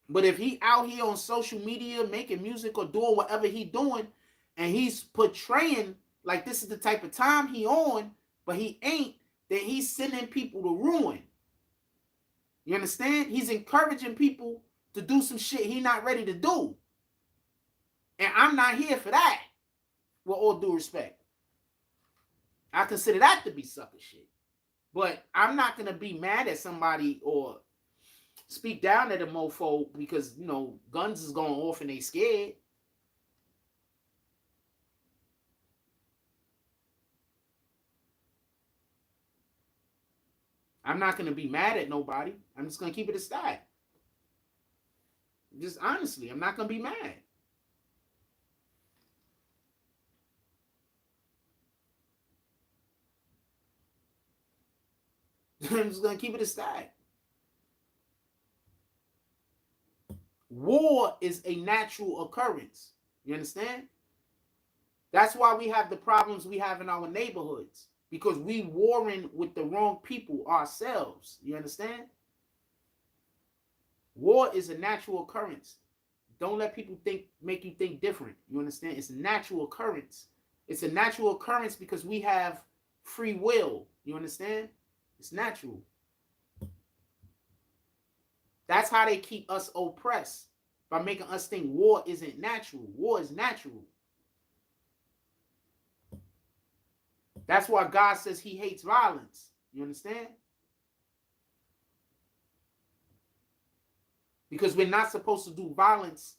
But if he out here on social media making music or doing whatever he doing, and he's portraying like this is the type of time he on, but he ain't, then he's sending people to ruin. You understand? He's encouraging people to do some shit he not ready to do. And I'm not here for that, with all due respect. I consider that to be sucker shit. But I'm not going to be mad at somebody or speak down at a mofo because, you know, guns is going off and they scared. I'm not going to be mad at nobody. I'm just going to keep it a stack. Just honestly, I'm not going to be mad. I'm just going to keep it a stack. War is a natural occurrence. You understand? That's why we have the problems we have in our neighborhoods. Because we warring with the wrong people ourselves. You understand? War is a natural occurrence. Don't let people make you think different. You understand? It's a natural occurrence. It's a natural occurrence because we have free will. You understand? It's natural. That's how they keep us oppressed, by making us think war isn't natural. War is natural. That's why God says he hates violence. You understand? Because we're not supposed to do violence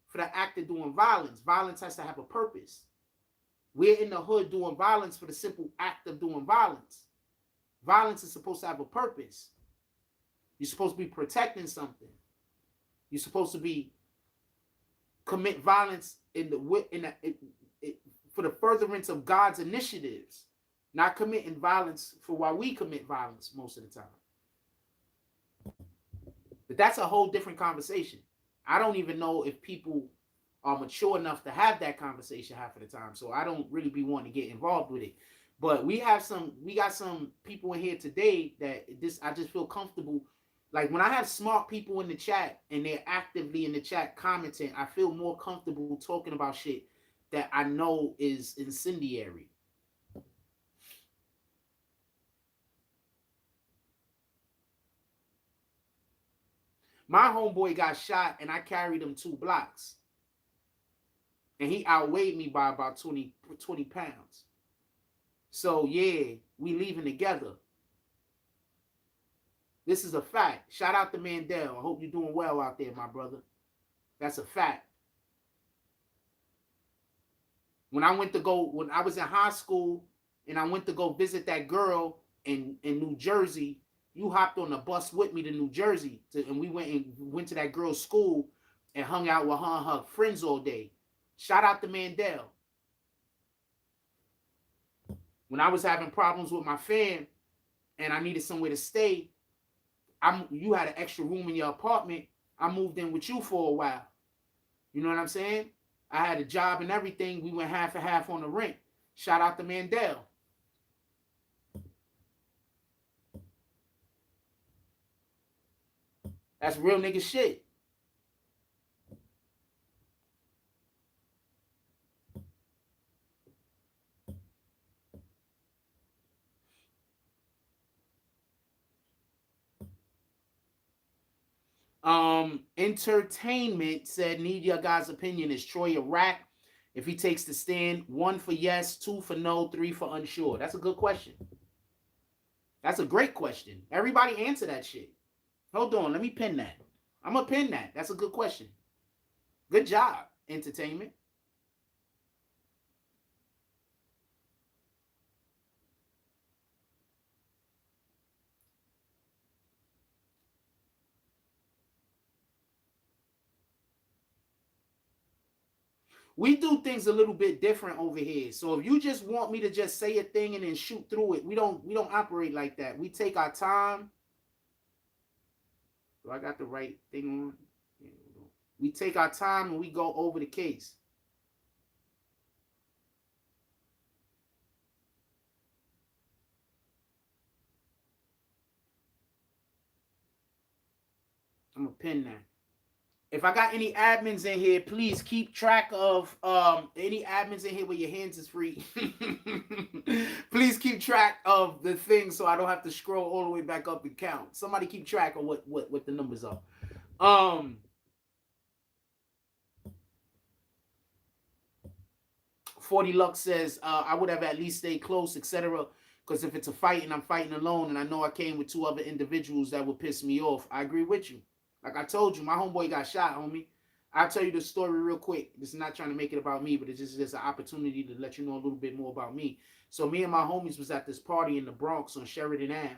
for the act of doing violence. Violence has to have a purpose. We're in the hood doing violence for the simple act of doing violence. Violence is supposed to have a purpose. You're supposed to be protecting something. You're supposed to be commit violence for the furtherance of God's initiatives, not committing violence for why we commit violence most of the time. But that's a whole different conversation. I don't even know if people are mature enough to have that conversation half of the time, so I don't really be wanting to get involved with it. But we got some people in here today that I just feel comfortable. Like when I have smart people in the chat and they're actively in the chat commenting, I feel more comfortable talking about shit that I know is incendiary. My homeboy got shot and I carried him 2 blocks. And he outweighed me by about 20 pounds. So yeah, we leaving together. This is a fact. Shout out to Mandel. I hope you're doing well out there, my brother. That's a fact. When I was in high school and I went to go visit that girl in New Jersey, you hopped on the bus with me to New Jersey, and we went to that girl's school and hung out with her and her friends all day. Shout out to Mandel. When I was having problems with my fam and I needed somewhere to stay, you had an extra room in your apartment. I moved in with you for a while. You know what I'm saying? I had a job and everything. We went half and half on the rent. Shout out to Mandel. That's real nigga shit. Entertainment said, need your guys' opinion. Is Troy a rat? If he takes the stand, 1 for yes, 2 for no, 3 for unsure. That's a good question. That's a great question. Everybody answer that shit. Hold on, let me pin that. I'm gonna pin that. That's a good question. Good job, entertainment. We do things a little bit different over here. So if you just want me to just say a thing and then shoot through it, we don't operate like that. We take our time. Do I got the right thing on? Yeah, we take our time and we go over the case. I'm gonna pin that. If I got any admins in here, please keep track of any admins in here where your hands is free. Please keep track of the thing so I don't have to scroll all the way back up and count. Somebody keep track of what the numbers are. 40 Lux says I would have at least stayed close, etc. Because if it's a fight and I'm fighting alone and I know I came with 2 other individuals, that would piss me off. I agree with you. Like I told you, my homeboy got shot, homie. I'll tell you the story real quick. This is not trying to make it about me, but it's just an opportunity to let you know a little bit more about me. So me and my homies was at this party in the Bronx on Sheridan Ave.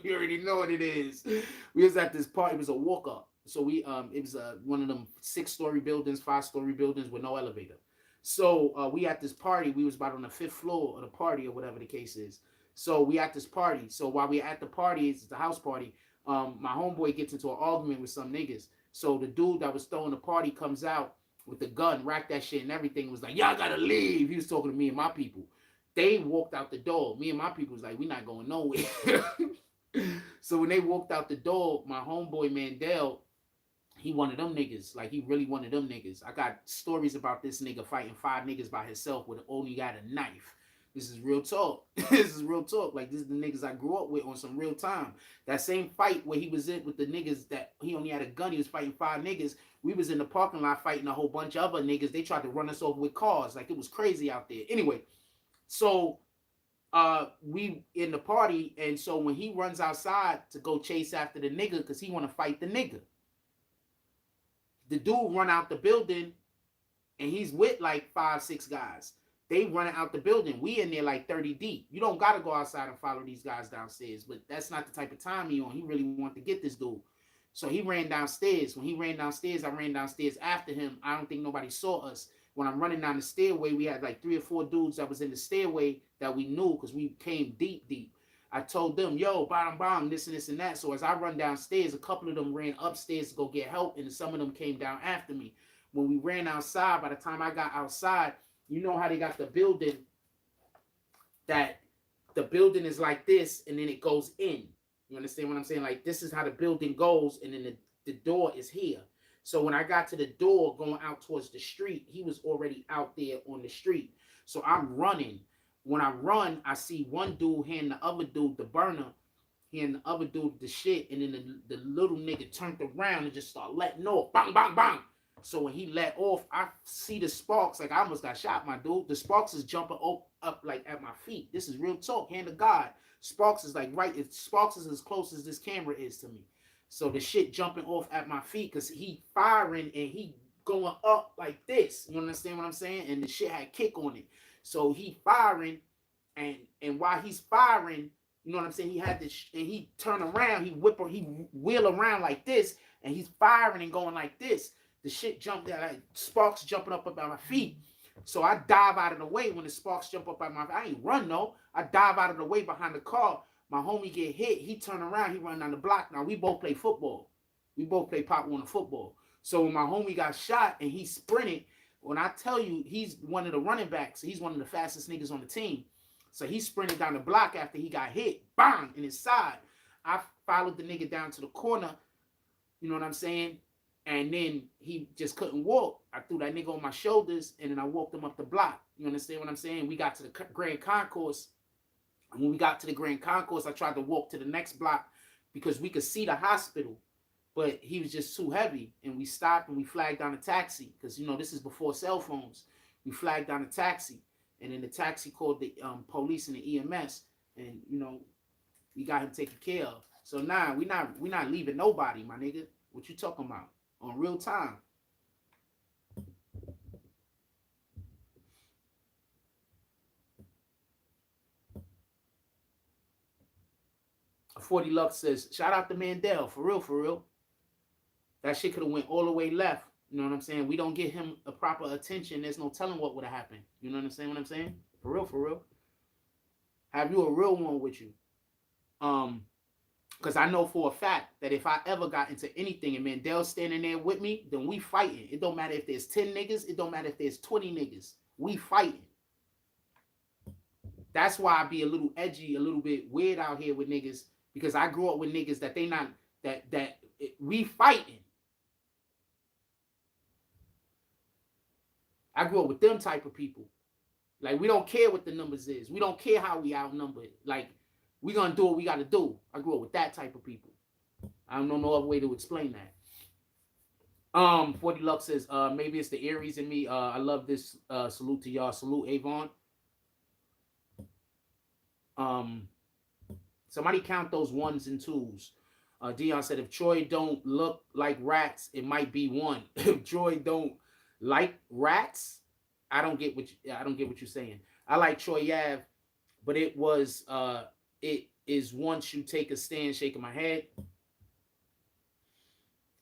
You already know what it is. We was at this party. It was a walk-up. So it was one of them 6-story buildings, 5-story buildings with no elevator. So we at this party. We was about on the 5th floor of the party or whatever the case is. So we at this party. So while we at the party, it's the house party. My homeboy gets into an argument with some niggas. So the dude that was throwing the party comes out with the gun, racked that shit and everything. Was like, y'all gotta leave. He was talking to me and my people. They walked out the door. Me and my people was like, we not going nowhere. So when they walked out the door, my homeboy Mandel, he one of them niggas. Like, he really one of them niggas. I got stories about this nigga fighting 5 niggas by himself with only got a knife. This is real talk. This is real talk. Like, this is the niggas I grew up with on some real time. That same fight where he was in with the niggas that he only had a gun, he was fighting 5 niggas. We was in the parking lot fighting a whole bunch of other niggas. They tried to run us over with cars. Like, it was crazy out there. Anyway, so we in the party, and so when he runs outside to go chase after the nigga because he want to fight the nigga, the dude run out the building and he's with like 5-6 guys. They running out the building. We in there like 30 deep. You don't got to go outside and follow these guys downstairs, but that's not the type of time he on. He really wanted to get this dude. So he ran downstairs. When he ran downstairs, I ran downstairs after him. I don't think nobody saw us. When I'm running down the stairway, we had like 3 or 4 dudes that was in the stairway that we knew because we came deep. I told them, yo, bottom, this and this and that. So as I run downstairs, a couple of them ran upstairs to go get help, and some of them came down after me. When we ran outside, by the time I got outside, you know how they got the building, that the building is like this, and then it goes in. You understand what I'm saying? Like, this is how the building goes, and then the door is here. So when I got to the door going out towards the street, he was already out there on the street. So I'm running. When I run, I see one dude handing the other dude the burner, and the other dude the shit, and then the little nigga turned around and just started letting off. Bang, bang, bang. So when he let off, I see the sparks. Like I almost got shot, my dude. The sparks is jumping up like at my feet. This is real talk, hand of God. Sparks is like right. Sparks is as close as this camera is to me. So the shit jumping off at my feet because he firing and he going up like this. You understand what I'm saying? And the shit had kick on it. So he firing, and while he's firing, you know what I'm saying? He had this, and he turn around, he wheel around like this, and he's firing and going like this. The shit jumped out, like sparks jumping up at my feet. So I dive out of the way when the sparks jump up at my feet. I ain't run no. I dive out of the way behind the car. My homie get hit. He turn around. He run down the block. Now we both play football. We both play Pop Warner football. So when my homie got shot and he sprinted, when I tell you he's one of the running backs, he's one of the fastest niggas on the team. So he sprinted down the block after he got hit, bang, in his side. I followed the nigga down to the corner, you know what I'm saying? And then he just couldn't walk. I threw that nigga on my shoulders, and then I walked him up the block. You understand what I'm saying? We got to the Grand Concourse. And when we got to the Grand Concourse, I tried to walk to the next block because we could see the hospital, but he was just too heavy. And we stopped and we flagged down a taxi because, you know, this is before cell phones. We flagged down a taxi, and then the taxi called the police and the EMS, and, you know, we got him taken care of. So nah, we not leaving nobody, my nigga. What you talking about? On real time. 40 Lux says, shout out to Mandel. For real, for real. That shit could have went all the way left. You know what I'm saying? We don't give him a proper attention. There's no telling what would have happened. You know what I'm saying? What I'm saying? For real, for real. Have you a real one with you? Because I know for a fact that if I ever got into anything and Mandel's standing there with me, then we fighting. It don't matter if there's 10 niggas. It don't matter if there's 20 niggas. We fighting. That's why I be a little edgy, a little bit weird out here with niggas, because I grew up with niggas that they not, we fighting. I grew up with them type of people. Like, we don't care what the numbers is. We don't care how we outnumber it. Like, we gonna do what we gotta do. I grew up with that type of people. I don't know no other way to explain that. 40 Lux says, maybe it's the Aries in me. I love this. Salute to y'all. Salute, Avon. Somebody count those ones and twos. Dion said, if Troy don't look like rats, it might be one. If Troy don't like rats, I don't get what you're saying. I like Troy Ave, but it is once you take a stand, shaking my head.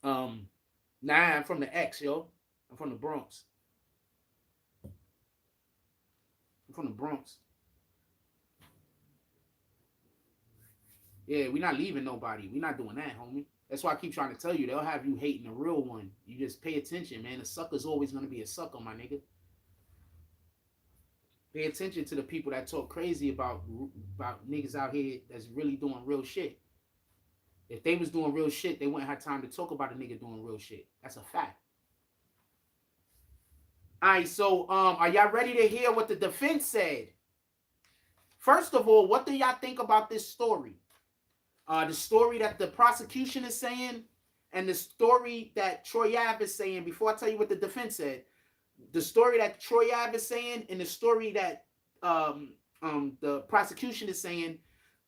Nah, I'm from the X, yo. I'm from the Bronx. I'm from the Bronx. Yeah, we're not leaving nobody. We're not doing that, homie. That's why I keep trying to tell you. They'll have you hating the real one. You just pay attention, man. A sucker's always going to be a sucker, my nigga. Pay attention to the people that talk crazy about niggas out here that's really doing real shit. If they was doing real shit, they wouldn't have time to talk about a nigga doing real shit. That's a fact. All right, so are y'all ready to hear what the defense said? First of all, what do y'all think about this story? The story that the prosecution is saying and the story that Troy Ave is saying. Before I tell you what the defense said, the story that Troy Ave is saying and the story that the prosecution is saying,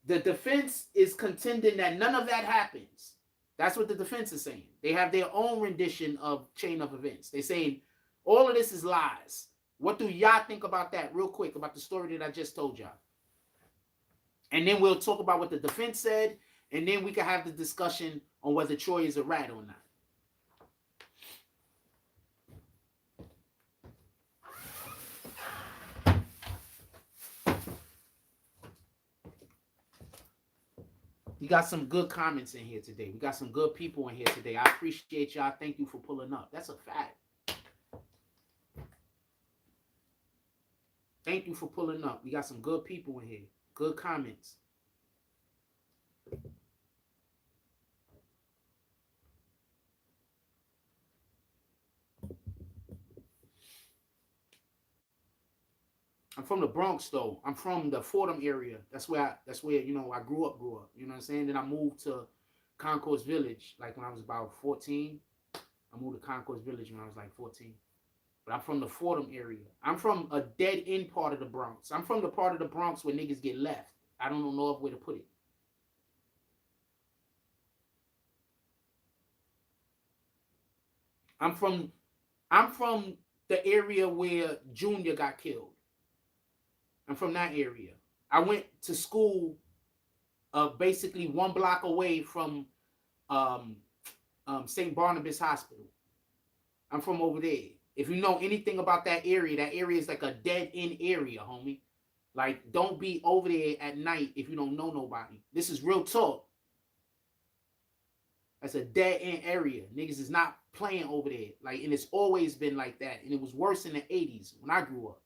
the defense is contending that none of that happens. That's what the defense is saying. They have their own rendition of chain of events. They're saying all of this is lies. What do y'all think about that real quick, about the story that I just told y'all? And then we'll talk about what the defense said, and then we can have the discussion on whether Troy is a rat or not. We got some good comments in here today. We got some good people in here today. I appreciate y'all. Thank you for pulling up. That's a fact. Thank you for pulling up. We got some good people in here. Good comments. I'm from the Bronx though. I'm from the Fordham area. That's where you know I grew up. You know what I'm saying? Then I moved to Concourse Village like when I was about 14. I moved to Concourse Village when I was like 14. But I'm from the Fordham area. I'm from a dead end part of the Bronx. I'm from the part of the Bronx where niggas get left. I don't know no other way to put it. I'm from the area where Junior got killed. I'm from that area. I went to school basically 1 block away from um, St. Barnabas Hospital. I'm from over there. If you know anything about that area is like a dead end area, homie. Like, don't be over there at night if you don't know nobody. This is real talk. That's a dead end area. Niggas is not playing over there. Like, and it's always been like that. And it was worse in the 80s when I grew up.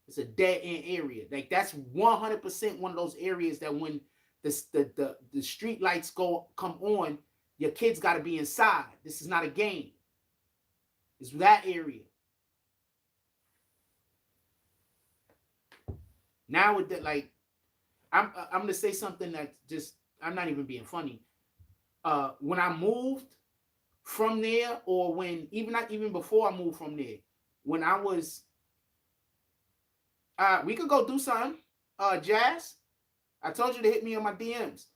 It's a dead end area. Like, that's 100% one of those areas that when the street lights come on, your kids got to be inside. This is not a game. It's that area. Now with that, like, I'm gonna say something that just, I'm not even being funny. When I moved from there, or when not even before I moved from there, when I was, we could go do something. Jazz, I told you to hit me on my DMs.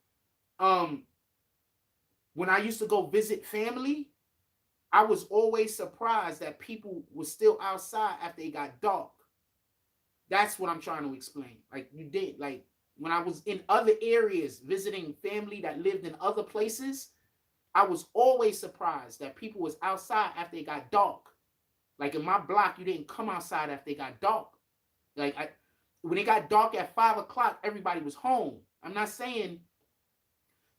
When I used to go visit family, I was always surprised that people were still outside after it got dark. That's what I'm trying to explain. Like, you did, like, when I was in other areas visiting family that lived in other places, I was always surprised that people was outside after it got dark. Like, in my block, you didn't come outside after it got dark. Like, when it got dark at 5 o'clock, everybody was home. I'm not saying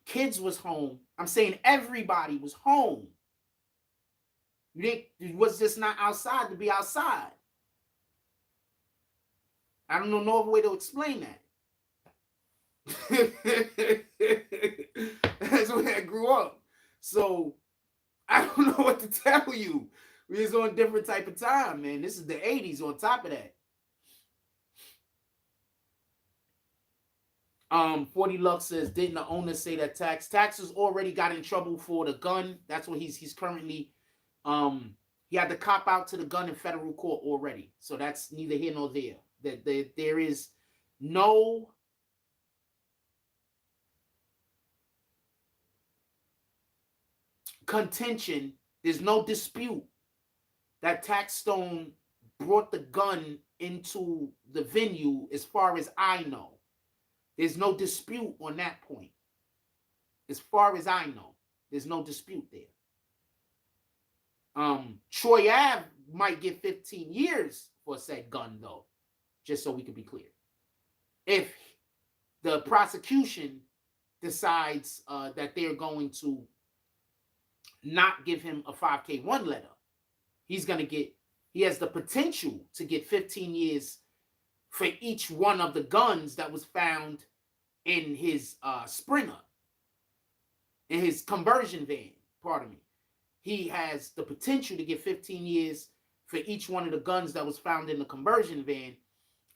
kids was home. I'm saying everybody was home. You was just not outside to be outside. I don't know no other way to explain that. That's where I grew up. So I don't know what to tell you. We was on a different type of time, man. This is the 80s on top of that. 40 Lux says, didn't the owner say that Taxes already got in trouble for the gun? That's what he's currently he had to cop out to the gun in federal court already. So that's neither here nor there. There is no contention. There's no dispute that Taxstone brought the gun into the venue, as far as I know. There's no dispute on that point. As far as I know, there's no dispute there. Troy Ave might get 15 years for said gun, though, just so we can be clear. If the prosecution decides that they're going to not give him a 5K1 letter, he has the potential to get 15 years for each one of the guns that was found in his Sprinter, in his conversion van, pardon me. He has the potential to get 15 years for each one of the guns that was found in the conversion van,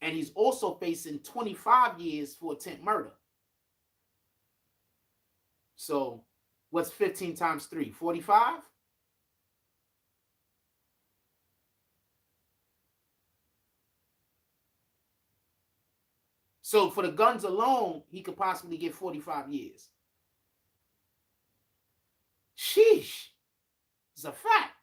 and he's also facing 25 years for attempt murder. So what's 15 times 3? 45? So for the guns alone, he could possibly get 45 years. Sheesh. It's a fact.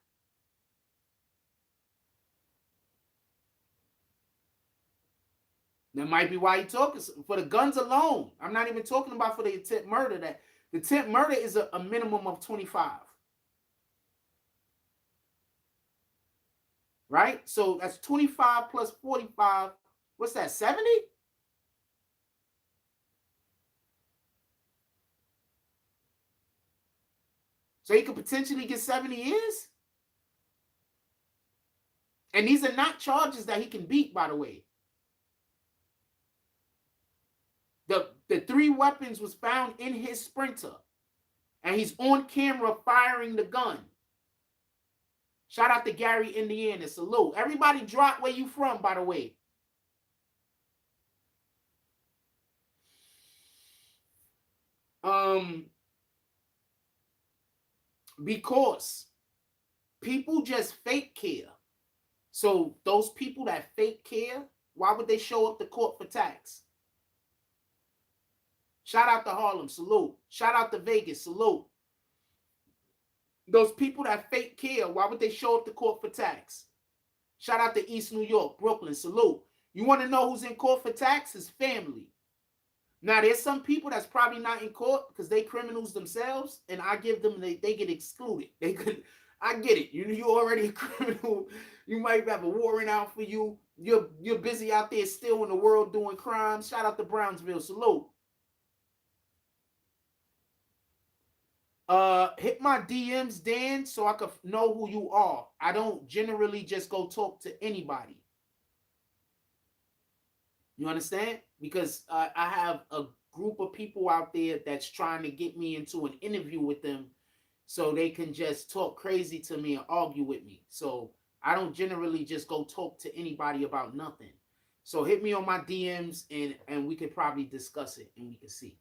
That might be why he talking for the guns alone. I'm not even talking about for the attempt murder. That the attempt murder is a minimum of 25. Right? So that's 25 plus 45. What's that, 70? So he could potentially get 70 years? And these are not charges that he can beat, by the way. The 3 weapons was found in his Sprinter. And he's on camera firing the gun. Shout out to Gary, Indiana. Salute. Everybody drop where you from, by the way. Um, because people just fake care. So those people that fake care, why would they show up to court for tax? Shout out to Harlem, salute. Shout out to Vegas, salute. Those people that fake care, why would they show up to court for tax? Shout out to East New York, Brooklyn, salute. You want to know who's in court for tax? His family. Now, there's some people that's probably not in court because they criminals themselves, and I give them, they get excluded. They could, I get it. You already a criminal. You might have a warrant out for you. You're busy out there still in the world doing crimes. Shout out to Brownsville, salute. Hit my DMs, Dan, so I could know who you are. I don't generally just go talk to anybody. You understand? Because I have a group of people out there that's trying to get me into an interview with them so they can just talk crazy to me and argue with me. So I don't generally just go talk to anybody about nothing. So hit me on my DMs and we could probably discuss it and we can see.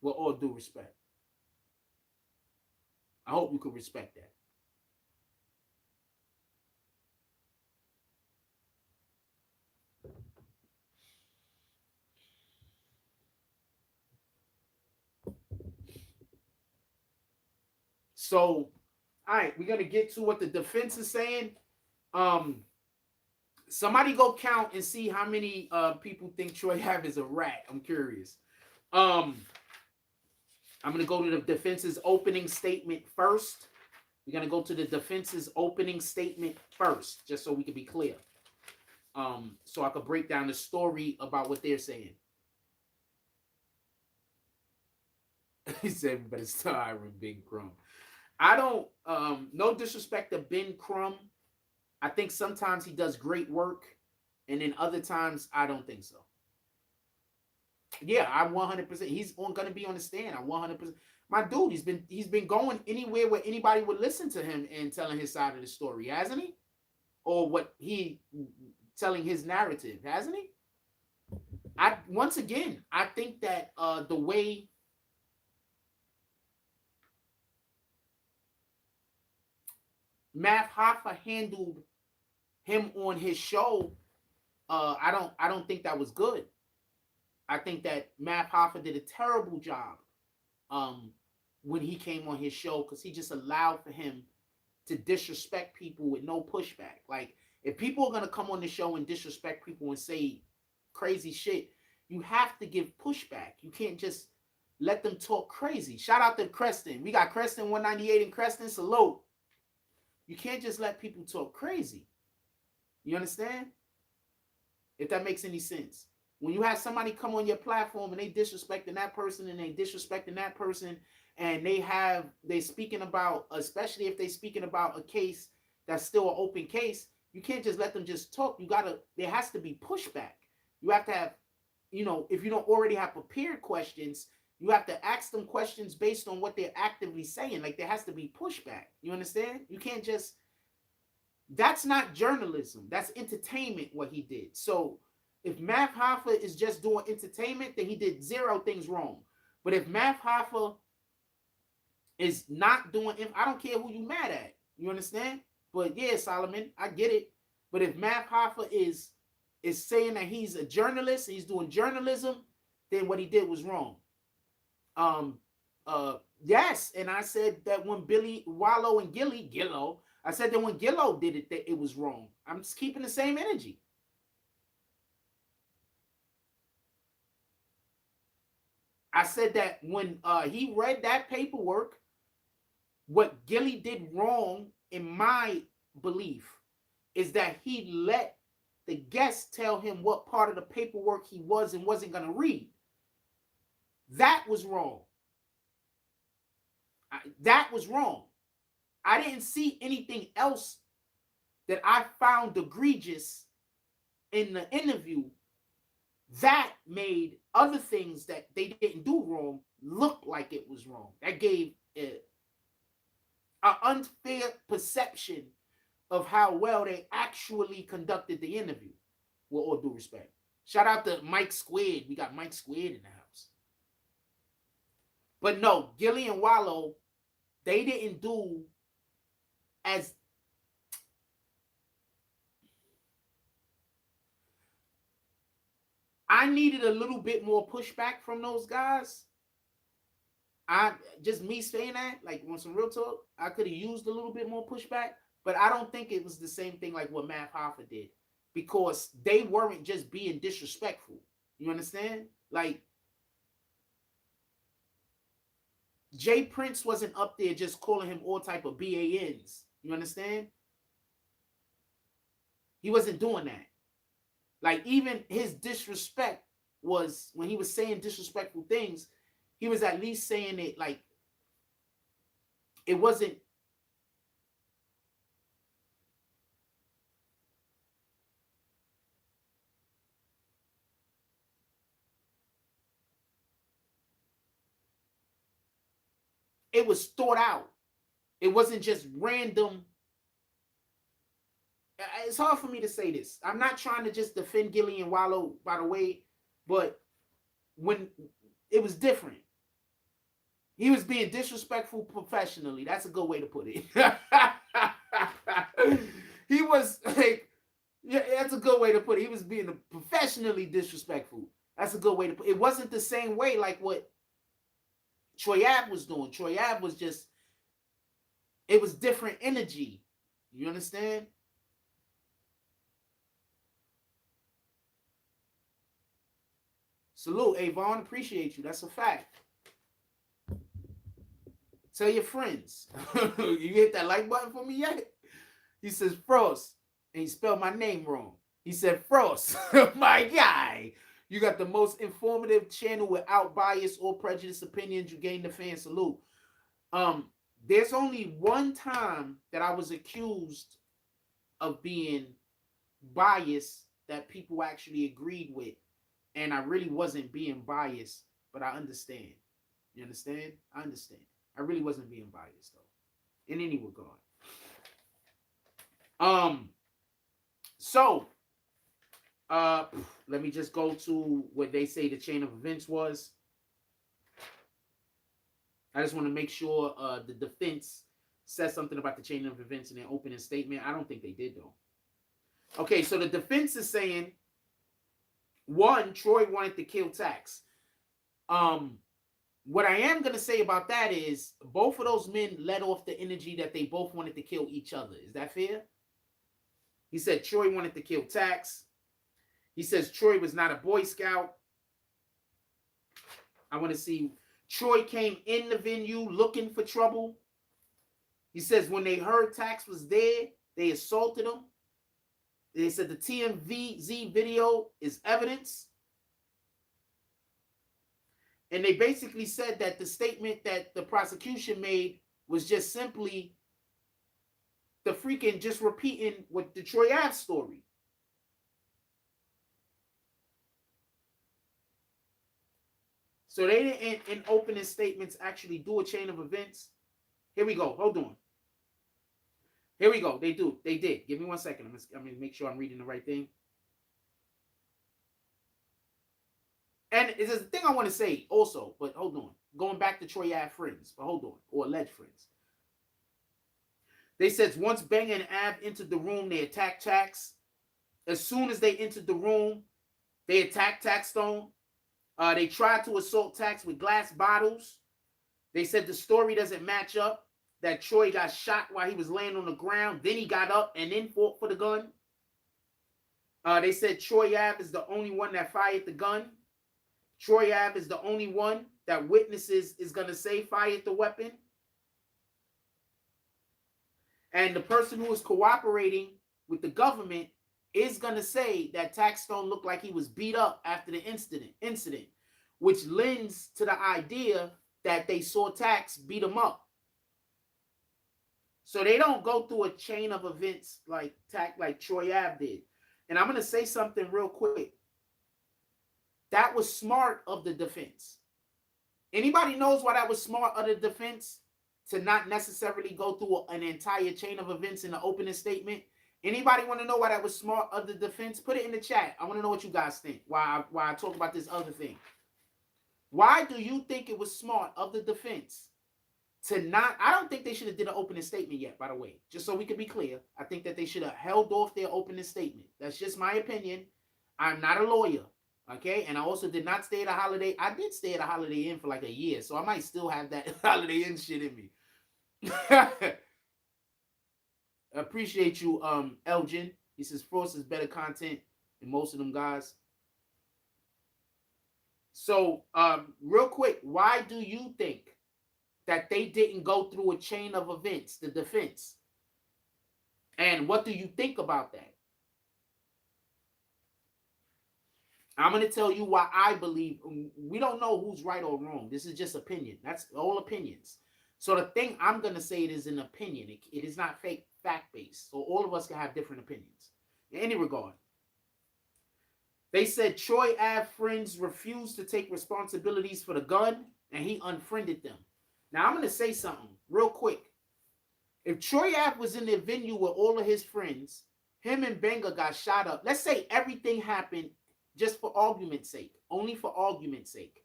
With all due respect. I hope you could respect that. So, all right, we're gonna get to what the defense is saying. Somebody go count and see how many people think Troy Ave is a rat. I'm curious. I'm gonna go to the defense's opening statement first. We're gonna go to the defense's opening statement first, just so we can be clear. So I could break down the story about what they're saying. He said, everybody start hiring Ben Crumb. I don't, no disrespect to Ben Crumb. I think sometimes he does great work, and then other times I don't think so. Yeah, I 100%. He's gonna be on the stand. I 100%. My dude, he's been going anywhere where anybody would listen to him and telling his side of the story, hasn't he? Or what he telling his narrative, hasn't he? Once again, I think that the way Math Hoffa handled him on his show, I don't think that was good. I think that Math Hoffa did a terrible job when he came on his show because he just allowed for him to disrespect people with no pushback. Like, if people are gonna come on the show and disrespect people and say crazy shit, you have to give pushback. You can't just let them talk crazy. Shout out to Creston. We got Creston 198 in Creston. Salute. You can't just let people talk crazy. You understand? If that makes any sense. When you have somebody come on your platform and they disrespecting that person and they disrespecting that person and they speaking about, especially if they speaking about a case that's still an open case, you can't just let them just talk. There has to be pushback. You have to have, if you don't already have prepared questions, you have to ask them questions based on what they're actively saying. Like, there has to be pushback. You understand? You can't just, that's not journalism. That's entertainment, what he did. So if Math Hoffa is just doing entertainment, then he did zero things wrong. But if Math Hoffa is not doing, I don't care who you mad at. You understand? But yeah, Solomon, I get it. But if Math Hoffa is saying that he's a journalist, he's doing journalism, then what he did was wrong. Yes, and I said that when Billy Wallow and Gillo, I said that when Gillo did it, that it was wrong. I'm just keeping the same energy. I said that when he read that paperwork, what Gilly did wrong, in my belief, is that he let the guest tell him what part of the paperwork he was and wasn't going to read. That was wrong. That was wrong. I didn't see anything else that I found egregious in the interview that made other things that they didn't do wrong look like it was wrong. That gave an unfair perception of how well they actually conducted the interview, with all due respect. Shout out to Mike Squared. We got Mike Squared in the house. But no, Gilly and Wallow, they didn't do as... I needed a little bit more pushback from those guys. Just me saying that, like, on some real talk, I could have used a little bit more pushback, but I don't think it was the same thing like what Matt Hoffa did, because they weren't just being disrespectful. You understand? Like, Jay Prince wasn't up there just calling him all type of BANs. You understand? He wasn't doing that. Like, even his disrespect was, when he was saying disrespectful things, he was at least saying it like, it wasn't... It was thought out. It wasn't just random. It's hard for me to say this. I'm not trying to just defend Gilly and Wallow, by the way, but when it was different. He was being disrespectful professionally. That's a good way to put it. He was like, yeah, that's a good way to put it. He was being professionally disrespectful. That's a good way to put it. It wasn't the same way like what Troy Ave was doing. Troy Ave was just, it was different energy. You understand? Salute, Avon. Appreciate you. That's a fact. Tell your friends. You hit that like button for me yet? He says Frost, and he spelled my name wrong. He said Frost, my guy. You got the most informative channel without bias or prejudiced opinions. You gain the fan salute. There's only one time that I was accused of being biased that people actually agreed with, and I really wasn't being biased, but I understand. You understand? I understand. I really wasn't being biased though, in any regard. So let me just go to what they say the chain of events was. I just want to make sure the defense says something about the chain of events in their opening statement. I don't think they did though. Okay, so the defense is saying, one, Troy wanted to kill Tax. What I am going to say about that is both of those men let off the energy that they both wanted to kill each other. Is that fair? He said Troy wanted to kill Tax. He says Troy was not a Boy Scout. I want to see. Troy came in the venue looking for trouble. He says when they heard Tax was there, they assaulted him. They said the TMZ video is evidence. And they basically said that the statement that the prosecution made was just simply the freaking just repeating what the Troy Ave story. So they didn't, in opening statements, actually do a chain of events. Here we go. Hold on. Here we go. They do. They did. Give me 1 second. I'm going to make sure I'm reading the right thing. And it's a thing I want to say also, but hold on. Going back to Troy Ave friends, but hold on. Or alleged friends. They said once Bang and Ab entered the room, they attacked Tax. As soon as they entered the room, they attacked Taxstone. They tried to assault Tax with glass bottles. They said the story doesn't match up, that Troy got shot while he was laying on the ground. Then he got up and then fought for the gun. They said Troy Ave is the only one that fired the gun. Troy Ave is the only one that witnesses is going to say fired the weapon. And the person who is cooperating with the government is going to say that Taxstone looked like he was beat up after the incident, which lends to the idea that they saw Tax beat him up. So they don't go through a chain of events like Troy Ave did. And I'm going to say something real quick. That was smart of the defense. Anybody knows why that was smart of the defense? to not necessarily go through an entire chain of events in the opening statement? Anybody want to know why that was smart of the defense? Put it in the chat. I want to know what you guys think. Why I talk about this other thing. Why do you think it was smart of the defense to not? I don't think they should have did an opening statement yet, by the way. Just so we can be clear. I think that they should have held off their opening statement. That's just my opinion. I'm not a lawyer. Okay, and I also did not stay at a Holiday. I did stay at a Holiday Inn for like a year, so I might still have that Holiday Inn shit in me. Appreciate you, Elgin. He says Frost is better content than most of them guys. So, real quick, why do you think that they didn't go through a chain of events, the defense? And what do you think about that? I'm going to tell you why I believe. We don't know who's right or wrong. This is just opinion. That's all opinions. So the thing I'm going to say, it is an opinion. It is not fact-based. So all of us can have different opinions. In any regard, they said Troy Ave friends refused to take responsibilities for the gun, and he unfriended them. Now, I'm going to say something real quick. If Troy Ave was in the venue with all of his friends, him and Benga got shot up. Let's say everything happened just for argument's sake, only for argument's sake.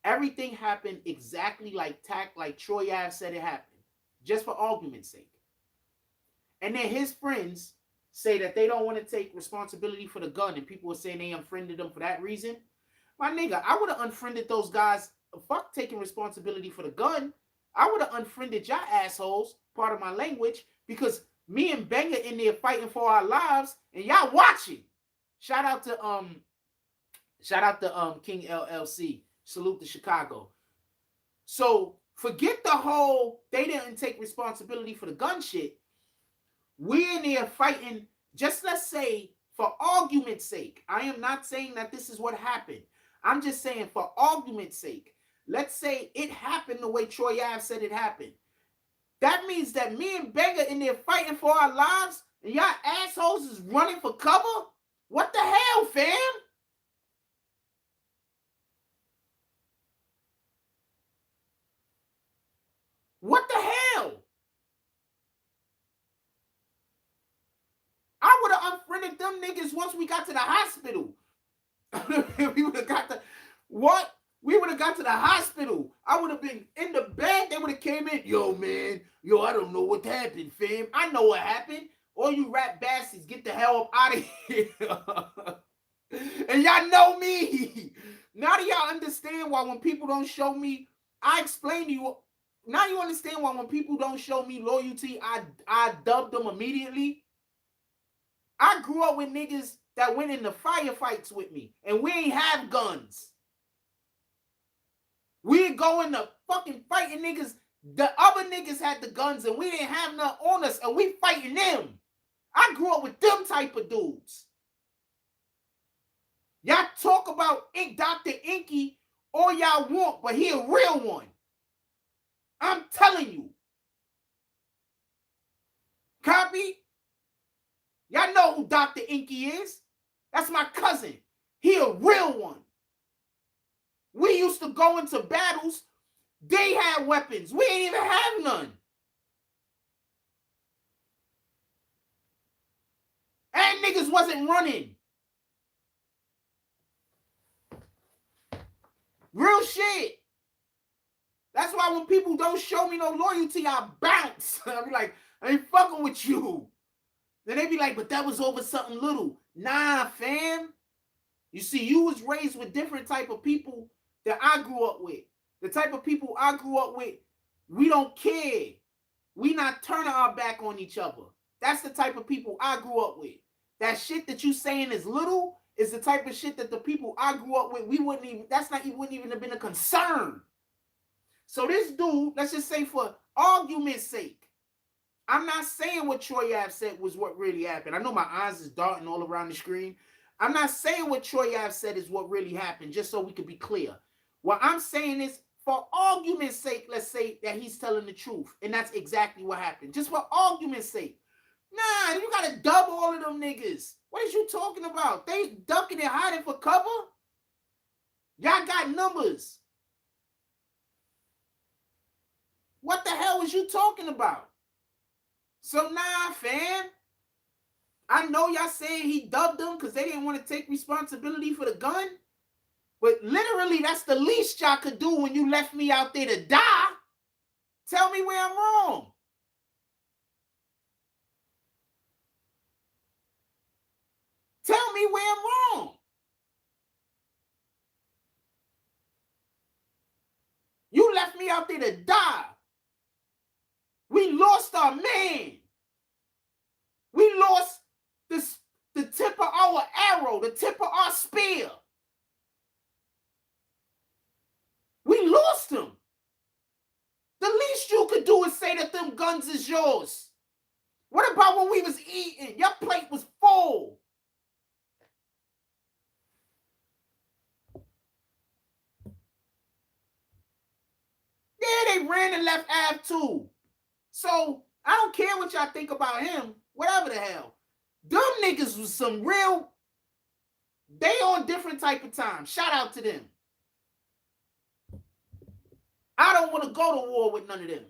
Everything happened exactly like Troy Ave said it happened, just for argument's sake. And then his friends say that they don't want to take responsibility for the gun, and people were saying they unfriended them for that reason. My nigga, I would have unfriended those guys. Fuck taking responsibility for the gun. I would have unfriended y'all assholes, part of my language, because me and Benga in there fighting for our lives, and y'all watching. Shout out to King LLC. Salute to Chicago. So forget the whole they didn't take responsibility for the gun shit. We're in there fighting, just let's say, for argument's sake. I am not saying that this is what happened. I'm just saying for argument's sake. Let's say it happened the way Troy Ave said it happened. That means that me and Benga in there fighting for our lives, and y'all assholes is running for cover? What the hell, fam? What the hell? I would have unfriended them niggas once we got to the hospital. We would have got to what? We would have got to the hospital. I would have been in the bed. They would have came in. Yo, man. Yo, I don't know what happened, fam. I know what happened. All you rat bastards, get the hell up out of here. And y'all know me. Now do y'all understand why when people don't show me, I explain to you. Now you understand why when people don't show me loyalty, I dub them immediately. I grew up with niggas that went into firefights with me, and we ain't have guns. We go into fucking fighting niggas. The other niggas had the guns, and we didn't have none on us, and we fighting them. I grew up with them type of dudes. Y'all talk about Dr. Inky all y'all want, but he a real one. I'm telling you. Copy? Y'all know who Dr. Inky is. That's my cousin. He a real one. We used to go into battles. They had weapons. We ain't even have none. And niggas wasn't running. Real shit. That's why when people don't show me no loyalty, I bounce. I be like, I ain't fucking with you. Then they be like, but that was over something little. Nah, fam. You see, you was raised with different type of people that I grew up with. The type of people I grew up with, we don't care. We not turning our back on each other. That's the type of people I grew up with. That shit that you saying is little is the type of shit that the people I grew up with, we wouldn't even, wouldn't even have been a concern. So this dude, let's just say for argument's sake, I'm not saying what Troy Ave said was what really happened. I know my eyes is darting all around the screen. I'm not saying what Troy Ave said is what really happened, just so we could be clear. What I'm saying is, for argument's sake, let's say that he's telling the truth. And that's exactly what happened. Just for argument's sake. Nah, you gotta dub all of them niggas. What is you talking about? They ducking and hiding for cover? Y'all got numbers. What the hell was you talking about? So nah, fam. I know y'all saying he dubbed them because they didn't want to take responsibility for the gun. But literally, that's the least y'all could do when you left me out there to die. Tell me where I'm wrong. Tell me where I'm wrong. You left me out there to die. We lost our man. We lost the tip of our arrow, the tip of our spear. We lost him. The least you could do is say that them guns is yours. What about when we was eating? Your plate was full. Yeah, they ran and left Ave too. So I don't care what y'all think about him. Whatever the hell. Them niggas was some real. They on different type of time. Shout out to them. I don't want to go to war with none of them.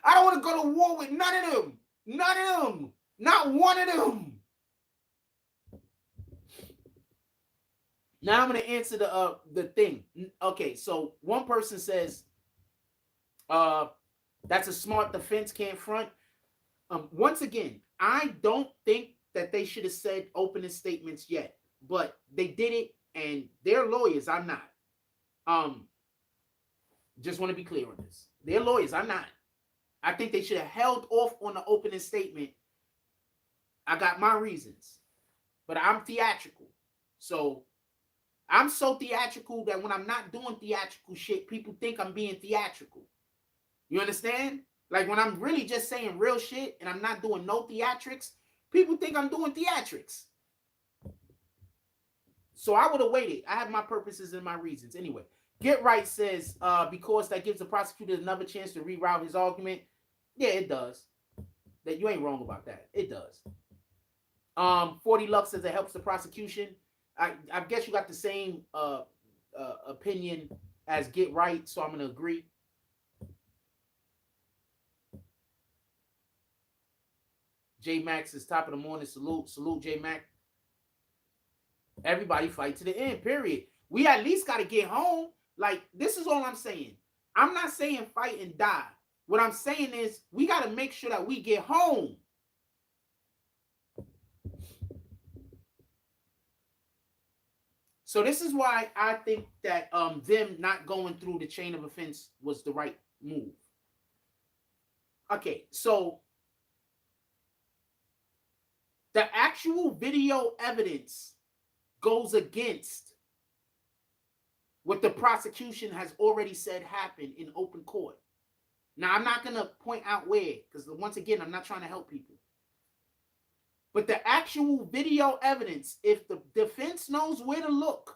I don't want to go to war with none of them. None of them. Not one of them. Now I'm going to answer the thing. Okay, so one person says, that's a smart defense, can't front. Once again, I don't think that they should have said opening statements yet, but they did it, and they're lawyers. I'm not. Just want to be clear on this. They're lawyers. I'm not. I think they should have held off on the opening statement. I got my reasons, but I'm theatrical. So I'm so theatrical that when I'm not doing theatrical shit, people think I'm being theatrical. You understand? Like when I'm really just saying real shit and I'm not doing no theatrics, people think I'm doing theatrics. So I would have waited. I have my purposes and my reasons. Anyway, Get Right says, because that gives the prosecutor another chance to reroute his argument. Yeah, it does. That you ain't wrong about that. It does. 40 Lux says it helps the prosecution. I guess you got the same opinion as Get Right, so I'm going to agree. J Max is top of the morning. Salute, J Max. Everybody fight to the end, period. We at least got to get home. Like, this is all I'm saying. I'm not saying fight and die. What I'm saying is we got to make sure that we get home. So this is why I think that them not going through the chain of offense was the right move. Okay, so the actual video evidence goes against what the prosecution has already said happened in open court. Now, I'm not going to point out where, because once again, I'm not trying to help people. But the actual video evidence, if the defense knows where to look,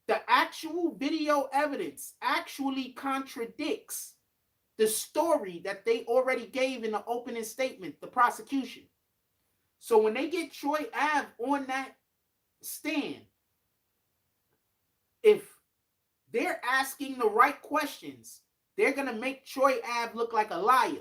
the actual video evidence actually contradicts the story that they already gave in the opening statement, the prosecution. So when they get Troy Ave on that stand, if they're asking the right questions, they're going to make Troy Ave look like a liar.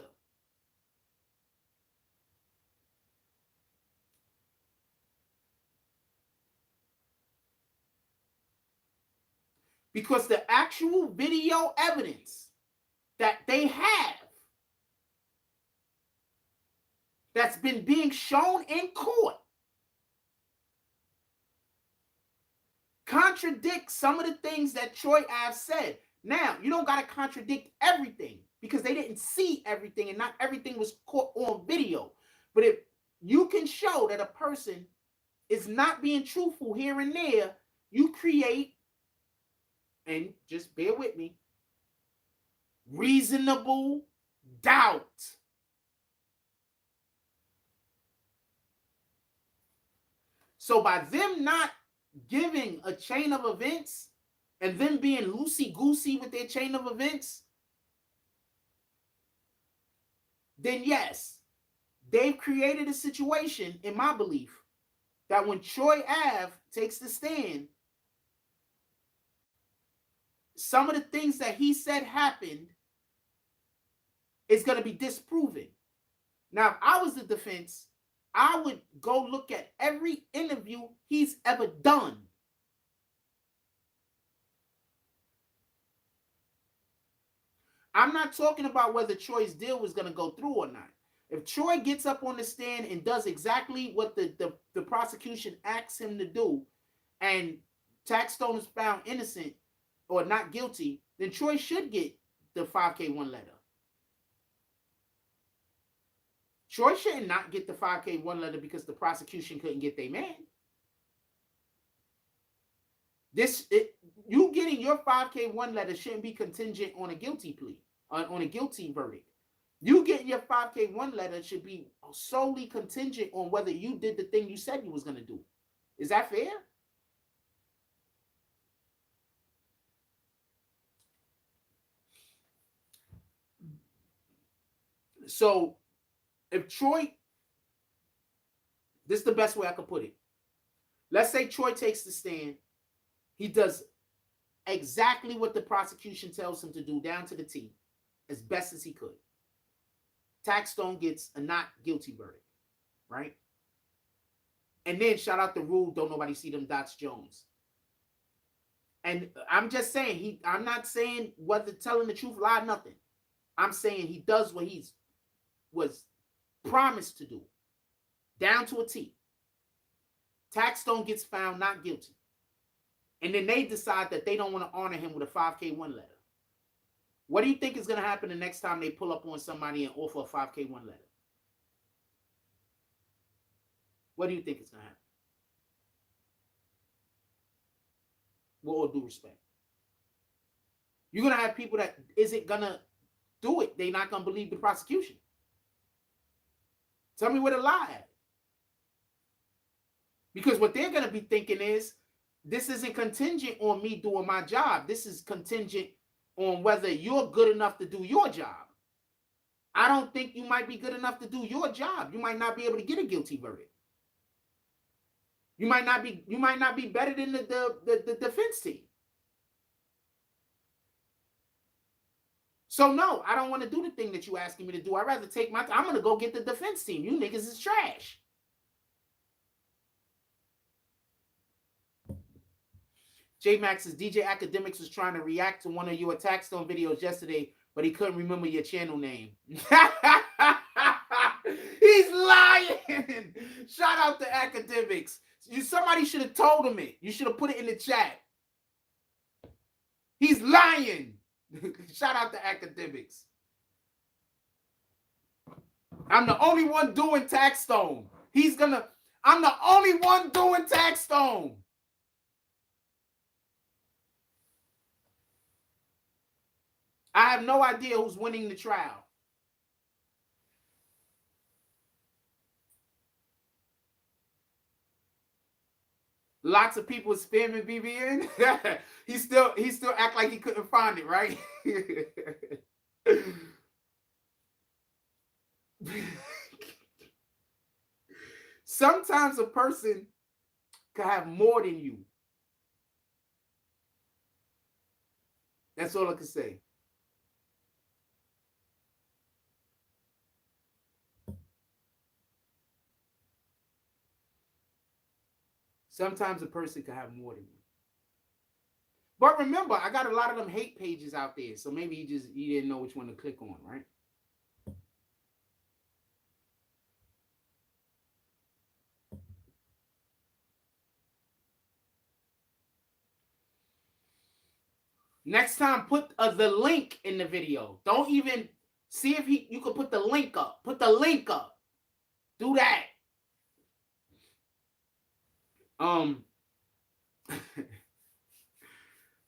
Because the actual video evidence that they have that's been being shown in court contradicts some of the things that Troy Ave said. Now, you don't got to contradict everything because they didn't see everything and not everything was caught on video. But if you can show that a person is not being truthful here and there, you create, and just bear with me, reasonable doubt. So by them not giving a chain of events and them being loosey-goosey with their chain of events, then yes, they've created a situation, in my belief, that when Troy Ave takes the stand, some of the things that he said happened is going to be disproven. Now, if I was the defense, I would go look at every interview he's ever done. I'm not talking about whether Troy's deal was going to go through or not. If Troy gets up on the stand and does exactly what the prosecution asks him to do, and Taxstone is found innocent or not guilty, then Troy should get the 5K1 letter. Troy shouldn't not get the 5K1 letter because the prosecution couldn't get their man. You getting your 5K1 letter shouldn't be contingent on a guilty plea, on a guilty verdict. You getting your 5K1 letter should be solely contingent on whether you did the thing you said you was going to do. Is that fair? So, if Troy, this is the best way I could put it. Let's say Troy takes the stand. He does exactly what the prosecution tells him to do, down to the T, as best as he could. Taxstone gets a not guilty verdict, right? And then shout out the rule, don't nobody see them dots Jones. And I'm just saying, I'm not saying whether telling the truth, lie, nothing. I'm saying he does what he was promised to do, down to a T. Taxstone gets found not guilty. And then they decide that they don't want to honor him with a 5K1 letter. What do you think is going to happen the next time they pull up on somebody and offer a 5K1 letter? What do you think is going to happen? With all due respect. You're going to have people that isn't going to do it. They're not going to believe the prosecution. Tell me where the lie at. Because what they're going to be thinking is, this isn't contingent on me doing my job. This is contingent on whether you're good enough to do your job. I don't think you might be good enough to do your job. You might not be able to get a guilty verdict. You might not be better than the defense team. So no, I don't want to do the thing that you asking me to do. I'd rather take my time. I'm going to go get the defense team. You niggas is trash. J-Max says, DJ Academics was trying to react to one of your Taxstone videos yesterday, but he couldn't remember your channel name. He's lying. Shout out to Academics. Somebody should have told him it. You should have put it in the chat. He's lying. Shout out to Academics. I'm the only one doing Taxstone. I'm the only one doing Taxstone. I have no idea who's winning the trial. Lots of people spamming BBN. he still act like he couldn't find it, right? Sometimes a person can have more than you. That's all I can say. Sometimes a person can have more than you. But remember, I got a lot of them hate pages out there, so maybe he didn't know which one to click on, right? Next time, put the link in the video. Don't even see if you can put the link up. Put the link up. Do that.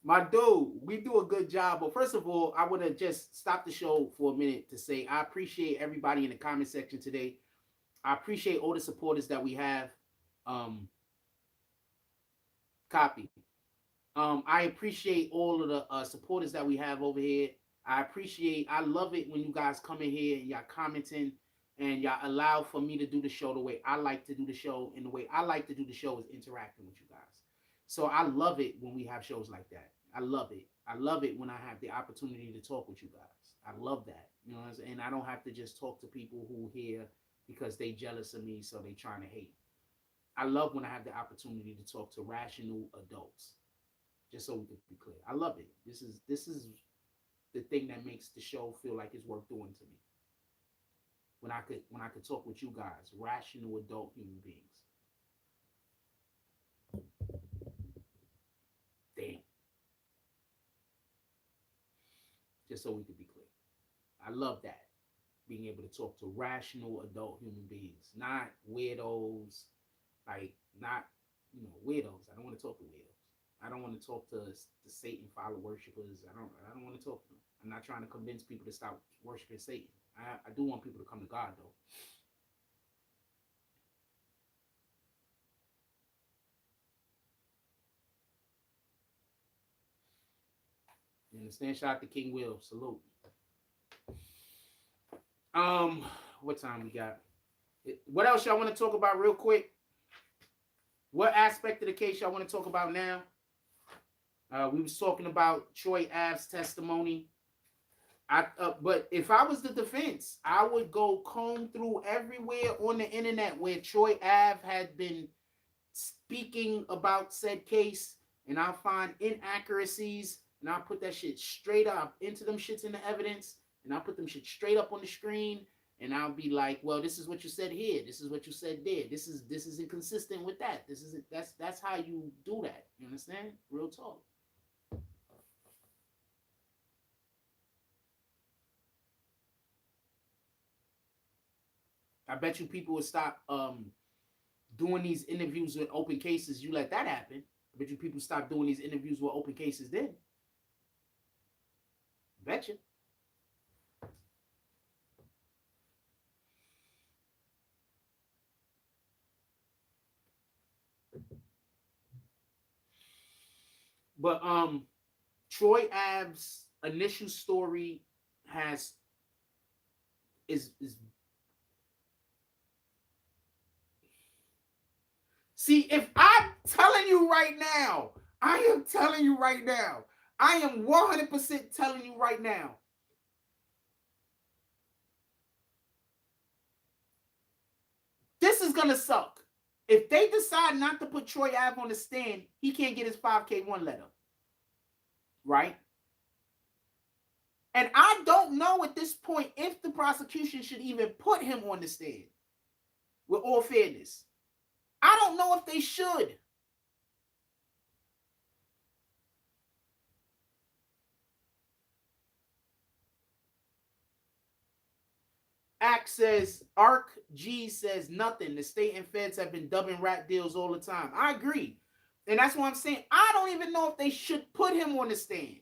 My dude, we do a good job. But first of all, I want to just stop the show for a minute to say I appreciate everybody in the comment section today. I appreciate all the supporters that we have. Copy. I appreciate all of the supporters that we have over here. I love it when you guys come in here and y'all commenting and y'all allow for me to do the show the way I like to do the show. And the way I like to do the show is interacting with you guys. So I love it when we have shows like that. I love it. I love it when I have the opportunity to talk with you guys. I love that. You know what I'm saying? And I don't have to just talk to people who here because they jealous of me, so they trying to hate. I love when I have the opportunity to talk to rational adults. Just so we can be clear. I love it. This is the thing that makes the show feel like it's worth doing to me. When I could talk with you guys, rational adult human beings. Damn. Just so we could be clear. I love that. Being able to talk to rational adult human beings, not weirdos, like not weirdos. I don't want to talk to weirdos. I don't want to talk to the Satan follower worshippers. I don't want to talk to them. I'm not trying to convince people to stop worshiping Satan. I do want people to come to God though. You understand? Shout out to King Will. Salute. What time we got? What else y'all want to talk about real quick? What aspect of the case y'all want to talk about now? We was talking about Troy Ave's testimony. But if I was the defense, I would go comb through everywhere on the internet where Troy Ave had been speaking about said case, and I'll find inaccuracies, and I'll put that shit straight up into them shits in the evidence, and I'll put them shit straight up on the screen, and I'll be like, well, this is what you said here, this is what you said there, this is inconsistent with that. That's how you do that. You understand? Real talk. I bet you people would stop doing these interviews with open cases. You let that happen. I bet you people stop doing these interviews with open cases then. Bet you. But Troy Ave's initial story has is see, if I'm telling you right now, I am telling you right now, I am 100% telling you right now, this is gonna suck. If they decide not to put Troy Ave on the stand, he can't get his 5K1 letter. Right? And I don't know at this point if the prosecution should even put him on the stand. With all fairness, I don't know if they should. Arc G says nothing. The state and feds have been dubbing rat deals all the time. I agree. And that's what I'm saying. I don't even know if they should put him on the stand.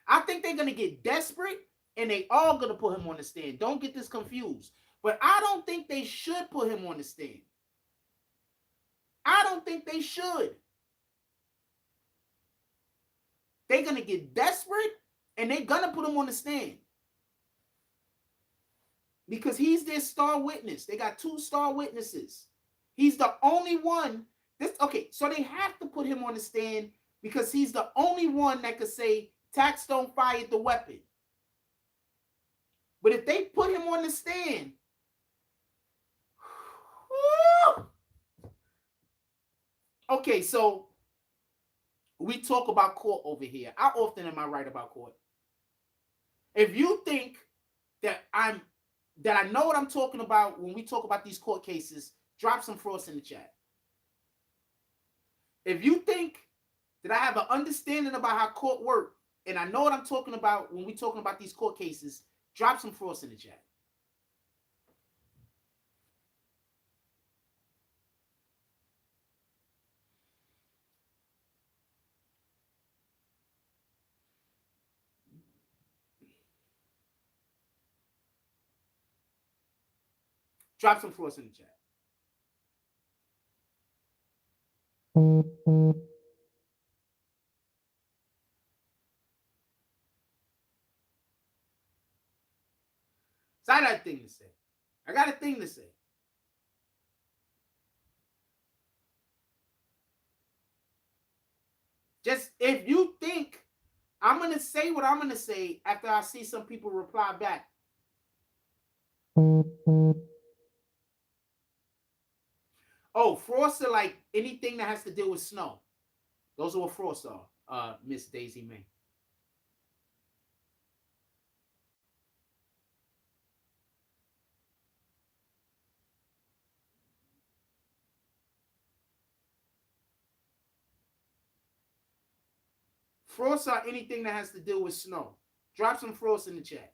I think they're going to get desperate and they all going to put him on the stand. Don't get this confused. But I don't think they should put him on the stand. I don't think they should. They're going to get desperate and they're going to put him on the stand. Because he's their star witness. They got 2 star witnesses. He's the only one. Okay, so they have to put him on the stand because he's the only one that could say Taxstone fired the weapon. But if they put him on the stand, okay, so we talk about court over here. How often am I right about court? If you think that I know what I'm talking about when we talk about these court cases, drop some frost in the chat. If you think that I have an understanding about how court works, and I know what I'm talking about when we're talking about these court cases, drop some frost in the chat. Drop some frost in the chat. So I got a thing to say. Just if you think I'm going to say what I'm going to say after I see some people reply back. Oh, frosts are like anything that has to deal with snow. Those are what frosts are, Miss Daisy May. Frosts are anything that has to deal with snow. Drop some frosts in the chat.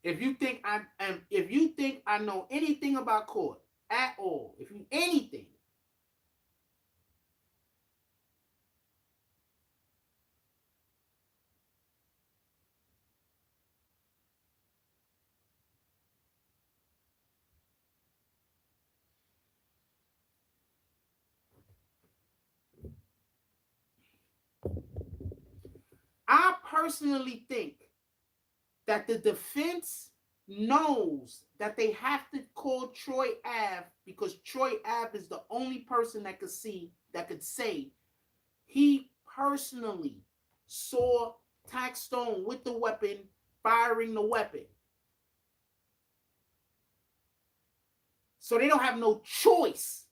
If you think I know anything about court at all, if you anything, I personally think that the defense knows that they have to call Troy Ave because Troy Ave is the only person that could say he personally saw Taxstone with the weapon, firing the weapon. So they don't have no choice.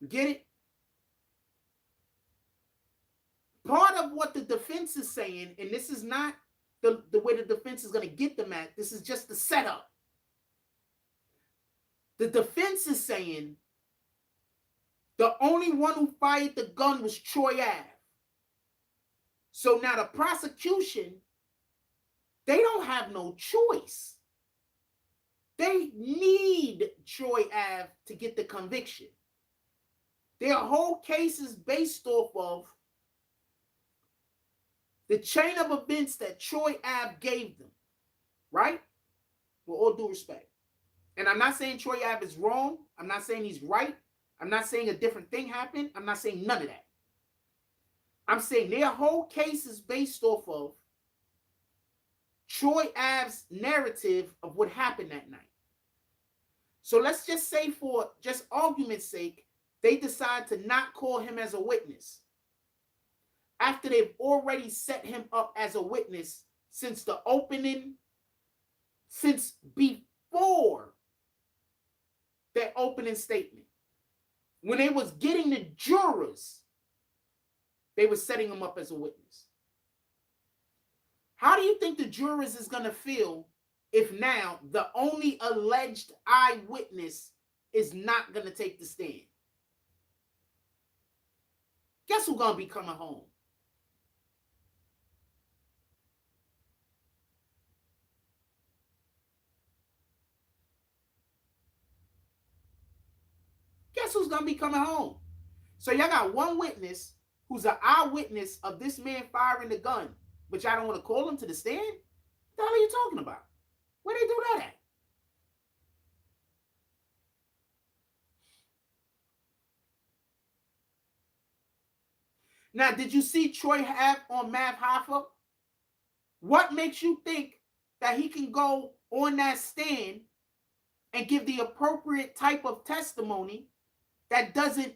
You get it? Part of what the defense is saying, and this is not the way the defense is going to get them at, this is just the setup. The defense is saying the only one who fired the gun was Troy Ave. So now the prosecution, they don't have no choice. They need Troy Ave to get the conviction. Their whole case is based off of the chain of events that Troy Ave gave them, right? With all due respect. And I'm not saying Troy Ave is wrong. I'm not saying he's right. I'm not saying a different thing happened. I'm not saying none of that. I'm saying their whole case is based off of Troy Ave's narrative of what happened that night. So let's just say, for just argument's sake, they decide to not call him as a witness after they've already set him up as a witness since the opening, since before their opening statement. When they was getting the jurors, they were setting him up as a witness. How do you think the jurors is going to feel if now the only alleged eyewitness is not going to take the stand? Guess who's going to be coming home? Guess who's going to be coming home? So y'all got one witness who's an eyewitness of this man firing the gun, but y'all don't want to call him to the stand? What the hell are you talking about? Where they do that at? Now, did you see Troy Ave on Mav Hoffa? What makes you think that he can go on that stand and give the appropriate type of testimony that doesn't?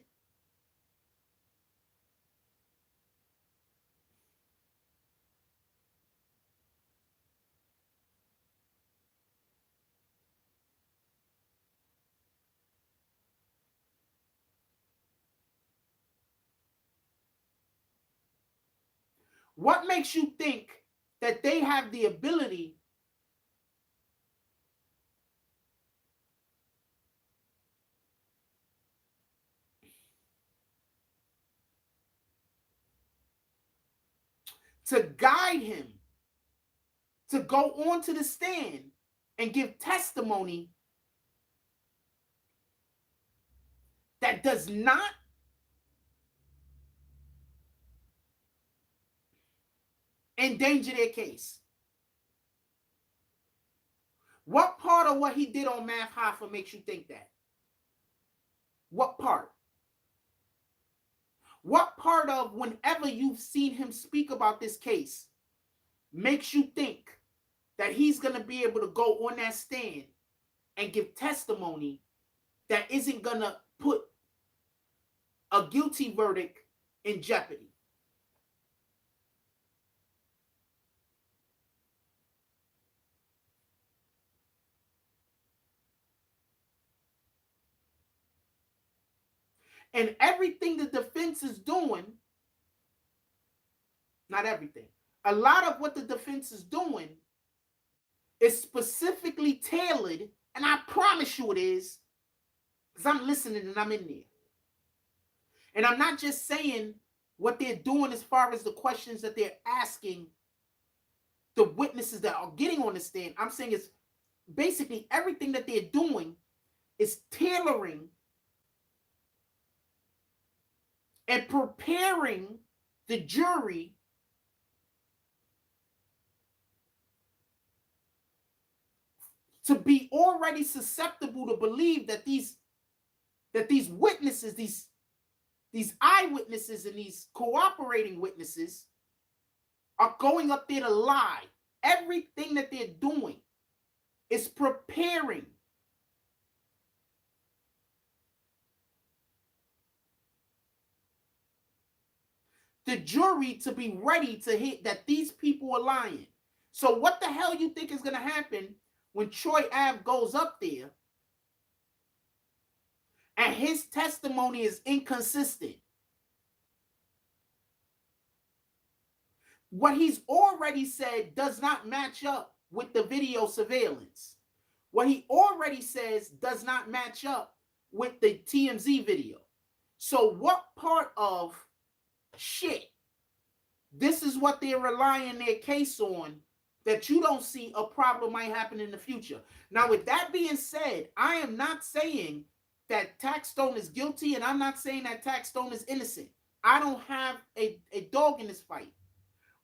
What makes you think that they have the ability to guide him to go onto the stand and give testimony that does not endanger their case? What part of what he did on Math Hoffa makes you think that? What part? What part of whenever you've seen him speak about this case makes you think that he's going to be able to go on that stand and give testimony that isn't going to put a guilty verdict in jeopardy? And everything the defense is doing, not everything, a lot of what the defense is doing is specifically tailored, and I promise you it is, because I'm listening and I'm in there. And I'm not just saying what they're doing as far as the questions that they're asking the witnesses that are getting on the stand. I'm saying it's basically everything that they're doing is tailoring and preparing the jury to be already susceptible to believe that these witnesses, these eyewitnesses and these cooperating witnesses are going up there to lie. Everything that they're doing is preparing the jury to be ready to hit that these people are lying. So what the hell you think is going to happen when Troy Ave goes up there and his testimony is inconsistent? What he's already said does not match up with the video surveillance. What he already says does not match up with the TMZ video. So what part of shit, this is what they're relying their case on, that you don't see a problem might happen in the future? Now, with that being said, I am not saying that Taxstone is guilty, and I'm not saying that Taxstone is innocent. I don't have a dog in this fight.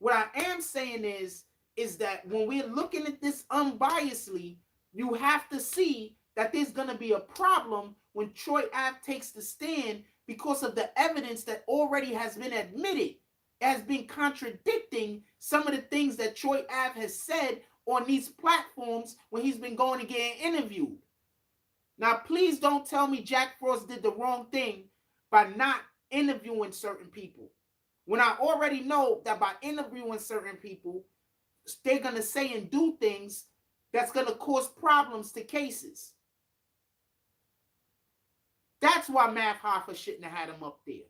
What I am saying is that when we're looking at this unbiasedly, you have to see that there's going to be a problem when Troy Ave takes the stand, because of the evidence that already has been admitted as being contradicting some of the things that Troy Ave has said on these platforms when he's been going and getting interviewed. Now, please don't tell me Jack Frost did the wrong thing by not interviewing certain people, when I already know that by interviewing certain people, they're going to say and do things that's going to cause problems to cases. That's why Math Hoffa shouldn't have had him up there.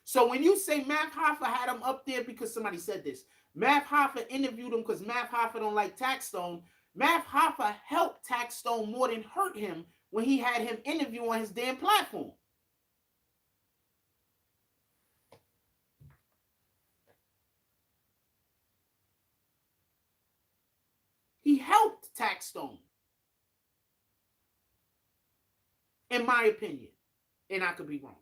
So when you say Math Hoffa had him up there because somebody said this, Math Hoffa interviewed him because Math Hoffa don't like Taxstone, Math Hoffa helped Taxstone more than hurt him when he had him interview on his damn platform. He helped Taxstone, in my opinion, and I could be wrong.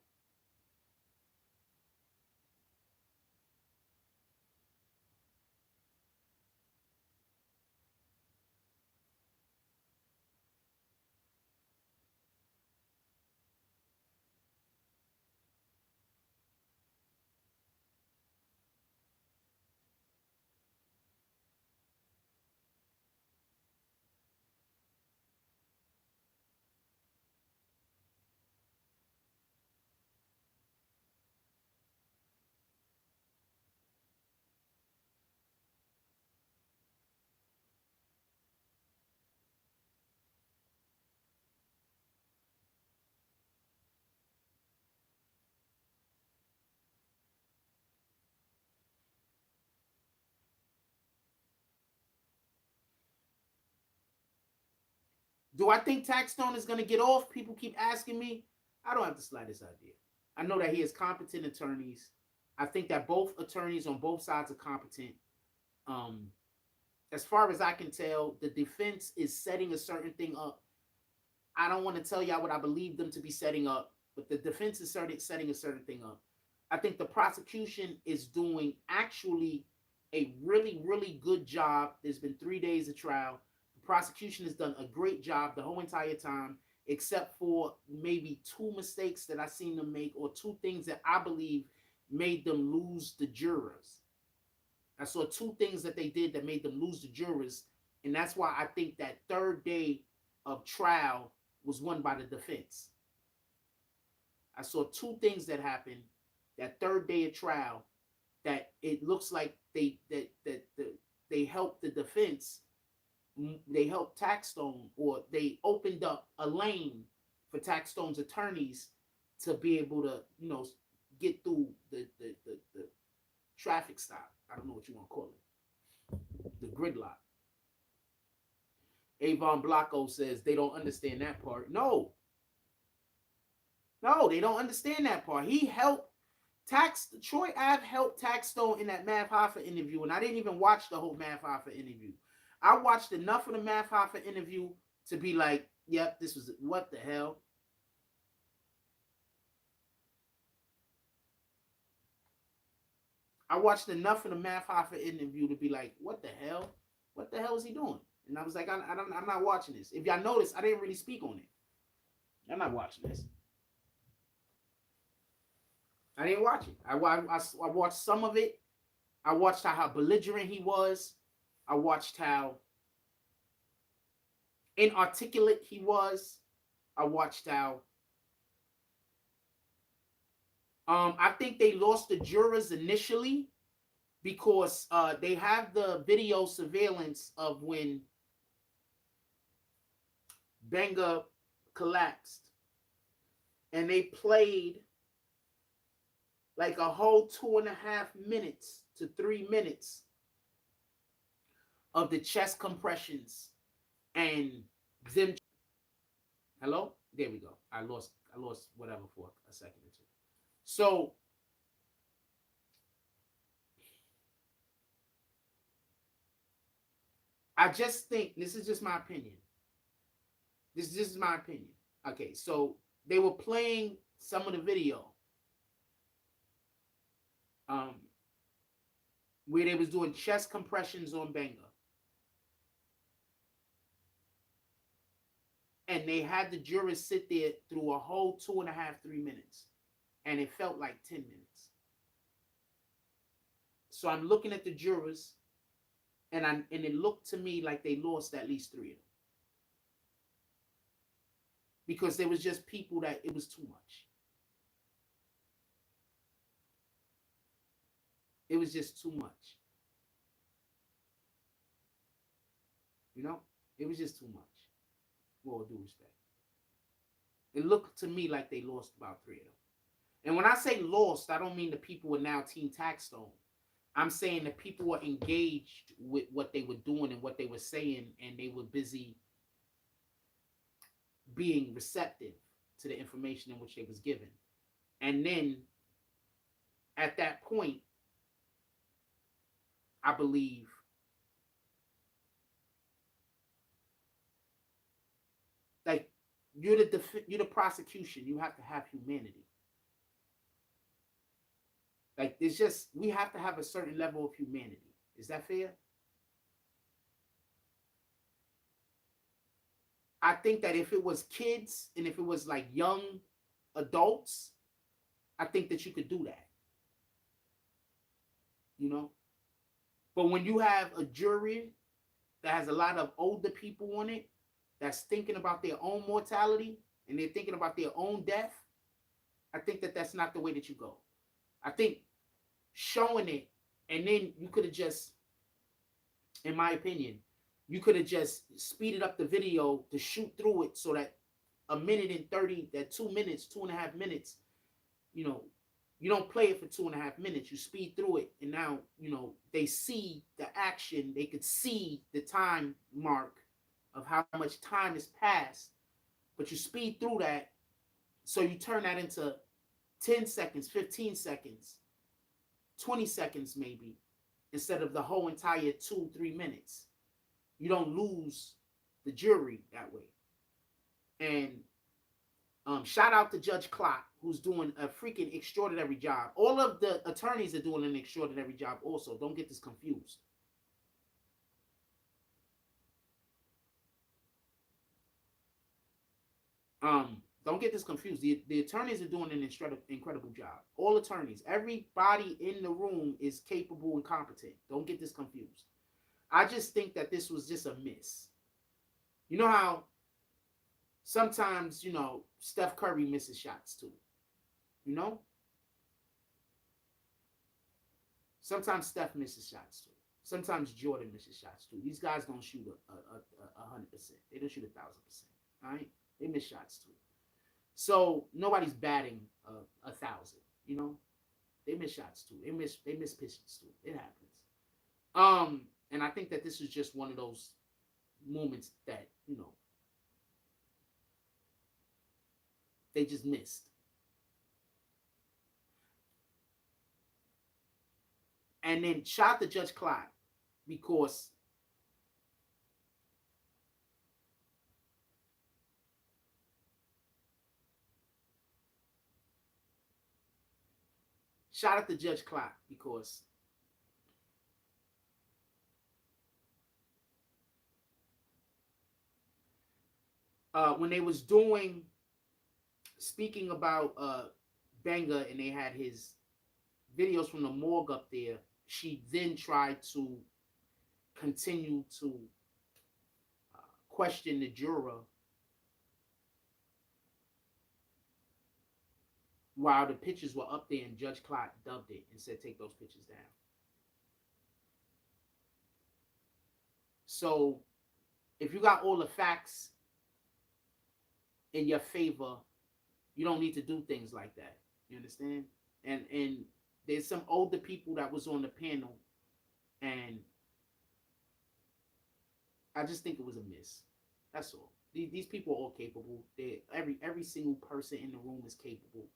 Do I think Taxstone is going to get off? People keep asking me. I don't have the slightest idea. I know that he has competent attorneys. I think that both attorneys on both sides are competent. As far as I can tell, the defense is setting a certain thing up. I don't want to tell y'all what I believe them to be setting up, but the defense is setting a certain thing up. I think the prosecution is doing actually a really, really good job. There's been 3 days of trial. The prosecution has done a great job the whole entire time, except for maybe two mistakes that I seen them make, or two things that I believe made them lose the jurors. I saw two things that they did that made them lose the jurors, and that's why I think that third day of trial was won by the defense. I saw two things that happened that third day of trial that it looks like they helped the defense, they helped Taxstone, or they opened up a lane for Taxstone's attorneys to be able to, get through the traffic stop. I don't know what you want to call it, the gridlock. Avon Blocko says they don't understand that part. No, they don't understand that part. He helped Troy Ave helped Taxstone in that Mav Hoffa interview, and I didn't even watch the whole Mav Hoffa interview. I watched enough of the Mav Hoffa interview to be like, yep, this was, what the hell? I watched enough of the Mav Hoffa interview to be like, what the hell? What the hell is he doing? And I was like, I'm not watching this. If y'all notice, I didn't really speak on it. I'm not watching this. I didn't watch it. I watched some of it. I watched how belligerent he was. I watched how inarticulate he was. I watched how I think they lost the jurors initially because they have the video surveillance of when Benga collapsed, and they played like a whole 2.5 minutes to 3 minutes of the chest compressions and them. Hello? There we go. I lost whatever for a second or two. So I just think, this is just my opinion. This is my opinion. Okay, so they were playing some of the video where they was doing chest compressions on Benga. And they had the jurors sit there through a whole 2.5, 3 minutes. And it felt like 10 minutes. So I'm looking at the jurors, and it looked to me like they lost at least 3 of them. Because there was just people that it was too much. It was just too much. It was just too much. With all due respect. It looked to me like they lost about 3 of them. And when I say lost, I don't mean the people were now Team Taxstone. I'm saying the people were engaged with what they were doing and what they were saying, and they were busy being receptive to the information in which they was given. And then at that point, I believe like you're the prosecution, you have to have humanity. Like, it's just, we have to have a certain level of humanity. Is that fair? I think that if it was kids and if it was like young adults, I think that you could do that. But when you have a jury that has a lot of older people on it that's thinking about their own mortality and they're thinking about their own death, I think that that's not the way that you go. I think showing it, and then you could have just, in my opinion, you could have just speeded up the video to shoot through it so that a minute and 30, that 2 minutes, 2.5 minutes, you don't play it for 2.5 minutes. You speed through it, and now, they see the action. They could see the time mark of how much time has passed, but you speed through that, so you turn that into 10 seconds, 15 seconds, 20 seconds maybe, instead of the whole entire 2-3 minutes. You don't lose the jury that way. And Shout out to Judge Clark, who's doing a freaking extraordinary job. All of the attorneys are doing an extraordinary job also. Don't get this confused. Don't get this confused. The attorneys are doing an incredible job. All attorneys, everybody in the room is capable and competent. Don't get this confused. I just think that this was just a miss. You know how sometimes, Steph Curry misses shots too. Sometimes Steph misses shots too. Sometimes Jordan misses shots too. These guys don't shoot 100%. They don't shoot 1,000%. All right, they miss shots too. So nobody's batting 1,000. They miss shots too. They miss pitches too. It happens. And I think that this is just one of those moments that they just missed. And then shout to Judge Clyde because shout out to Judge Clyde because when they was speaking about Benga and they had his videos from the morgue up there, she then tried to continue to question the juror while the pictures were up there, and Judge Clyde dubbed it and said, take those pictures down. So if you got all the facts in your favor, you don't need to do things like that. You understand? And there's some older people that was on the panel, and I just think it was a miss. That's all. These people are all capable. Every single person in the room is capable.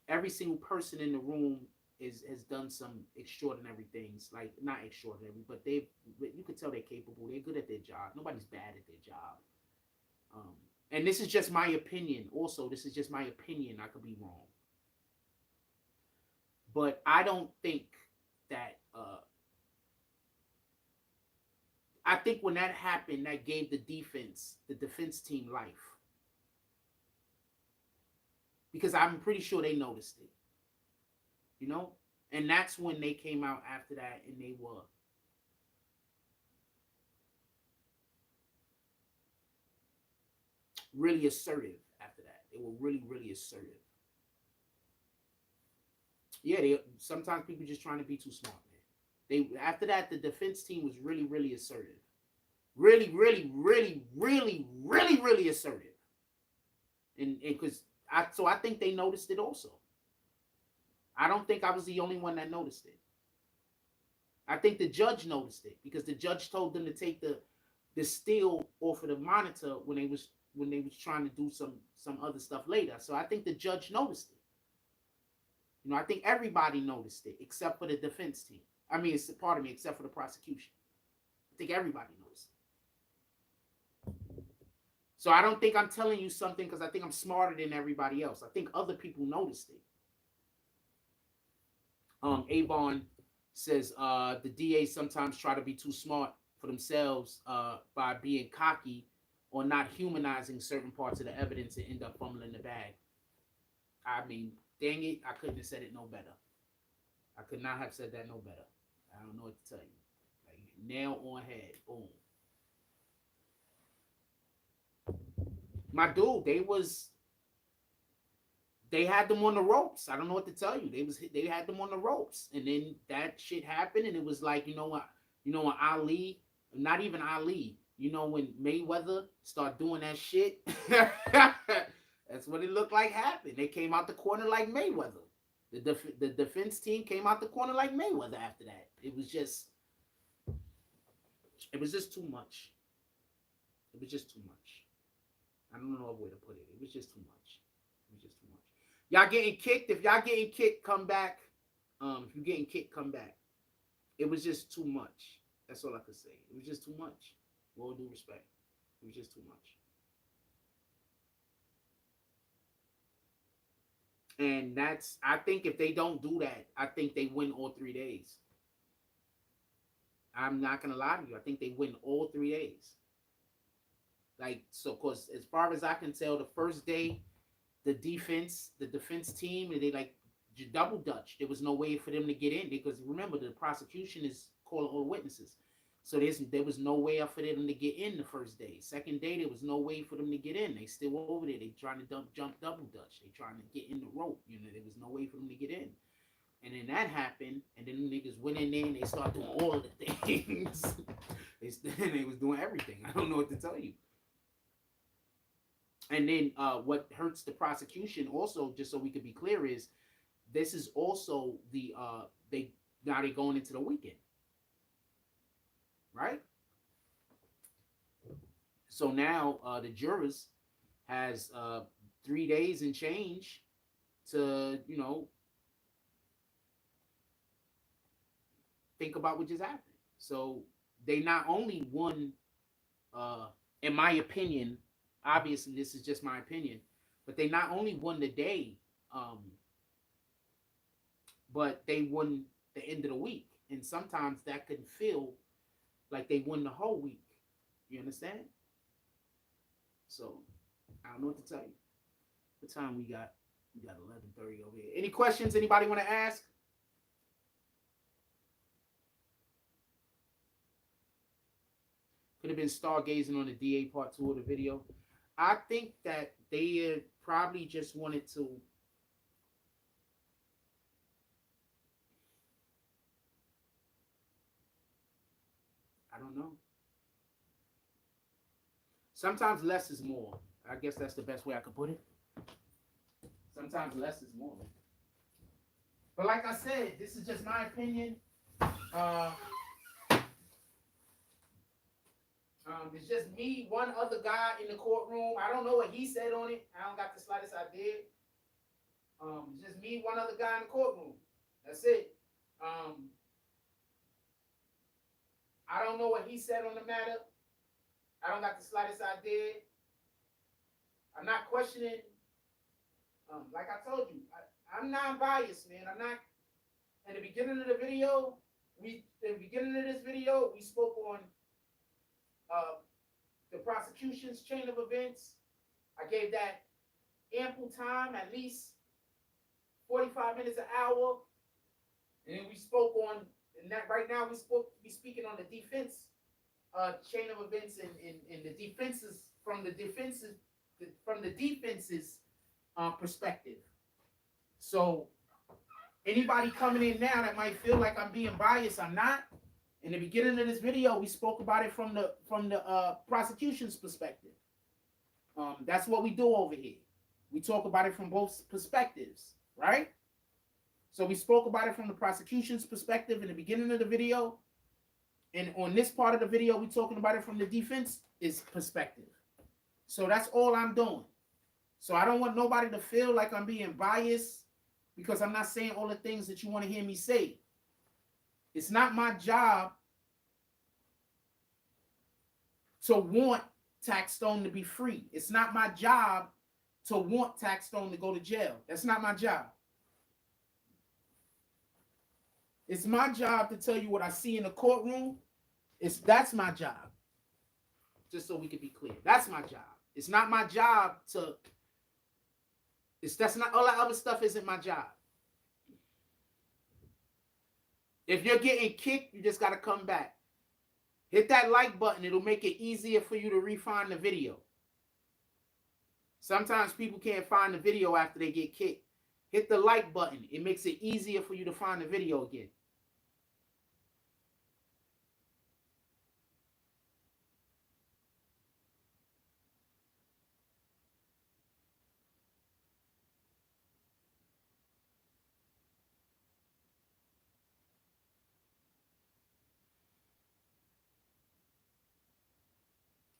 Every single person in the room has done some extraordinary things. Like, not extraordinary, but you could tell they're capable. They're good at their job. Nobody's bad at their job. And this is just my opinion. Also, this is just my opinion. I could be wrong. But I don't think that... I think when that happened, that gave the defense team life. Because I'm pretty sure they noticed it. And that's when they came out after that, and they were really assertive after that. They were really, really assertive. Yeah, sometimes people just trying to be too smart, man. After that, the defense team was really, really assertive. Really, really, really, really, really, really assertive. And because I think they noticed it also. I don't think I was the only one that noticed it. I think the judge noticed it because the judge told them to take the still off of the monitor when they was trying to do some other stuff later. So I think the judge noticed it. I think everybody noticed it except for the defense team. Except for the prosecution. I think everybody noticed it. So I don't think I'm telling you something because I think I'm smarter than everybody else. I think other people noticed it. Avon says the DA sometimes try to be too smart for themselves by being cocky or not humanizing certain parts of the evidence and end up fumbling the bag. I mean, dang it, I couldn't have said it no better. I could not have said that no better. I don't know what to tell you. Like, nail on head. Boom. My dude, they had them on the ropes. I don't know what to tell you. They had them on the ropes. And then that shit happened, and it was like, when Ali, not even Ali, when Mayweather start doing that shit, that's what it looked like happened. They came out the corner like Mayweather. The defense team came out the corner like Mayweather after that. It was just too much. It was just too much. I don't know a way to put it. It was just too much. Y'all getting kicked? If y'all getting kicked, come back. If you're getting kicked, come back. It was just too much. That's all I could say. It was just too much. With all due respect. It was just too much. And I think if they don't do that, I think they win all 3 days. I'm not gonna lie to you. I think they win all 3 days. Like, so, cause as far as I can tell, the first day, the defense team, they like double dutch. There was no way for them to get in because remember the prosecution is calling all witnesses. So there was no way for them to get in the first day. Second day, there was no way for them to get in. They still over there. They trying to jump double dutch. They trying to get in the rope. You know, there was no way for them to get in. And then that happened, and then the niggas went in there and they started doing all of the things. they was doing everything. I don't know what to tell you. And then what hurts the prosecution also, just so we could be clear, is this is also the they're going into the weekend. Right? So now the jurors has 3 days and change to, you know, think about what just happened. So they not only won, in my opinion, obviously this is just my opinion, but they not only won the day, but they won the end of the week. And sometimes that could feel like they won the whole week. You understand? So I don't know what to tell you. What time we got? We got 11:30 over here. Any questions anybody want to ask? Could have been stargazing on the DA part 2 of the video. I think that they probably just wanted to I don't know. Sometimes less is more. I guess that's the best way I could put it. Sometimes less is more. But like I said, this is just my opinion. It's just me, one other guy in the courtroom. I don't know what he said on it. I don't got the slightest idea. It's just me, one other guy in the courtroom. That's it. I don't know what he said on the matter. I don't got the slightest idea. I'm not questioning. Like I told you, I'm non-biased, man. I'm not. In the beginning of the video, we spoke on the prosecution's chain of events. I gave that ample time, at least 45 minutes, an hour. And then we spoke on, and that right now we speaking on the defense chain of events and the defenses from the defense's perspective. So anybody coming in now that might feel like I'm being biased, I'm not. In the beginning of this video, we spoke about it from the prosecution's perspective. That's what we do over here. We talk about it from both perspectives, right? So we spoke about it from the prosecution's perspective in the beginning of the video. And on this part of the video, we're talking about it from the defense's perspective. So that's all I'm doing. So I don't want nobody to feel like I'm being biased because I'm not saying all the things that you want to hear me say. It's not my job to want Taxstone to be free. It's not my job to want Taxstone to go to jail. That's not my job. It's my job to tell you what I see in the courtroom. That's my job. Just so we can be clear. That's my job. It's not my job to. That's not all that other stuff isn't my job. If you're getting kicked, you just got to come back. Hit that like button. It'll make it easier for you to re-find the video. Sometimes people can't find the video after they get kicked. Hit the like button. It makes it easier for you to find the video again.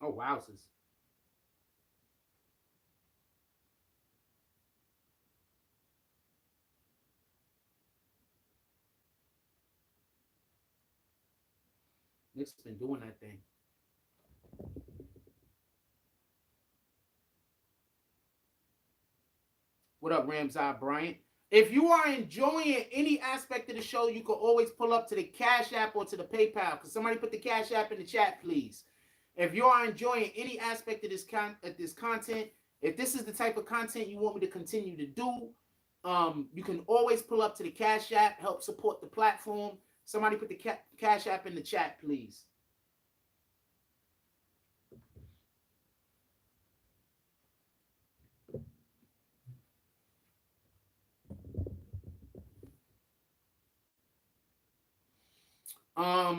Oh, wowzers. Nick's been doing that thing. What up, Ramsey Bryant? If you are enjoying any aspect of the show, you can always pull up to the Cash App or to the PayPal. Because somebody put the Cash App in the chat, please. If you are enjoying any aspect of this content, if this is the type of content you want me to continue to do, you can always pull up to the Cash App, help support the platform. Somebody put the Cash App in the chat, please.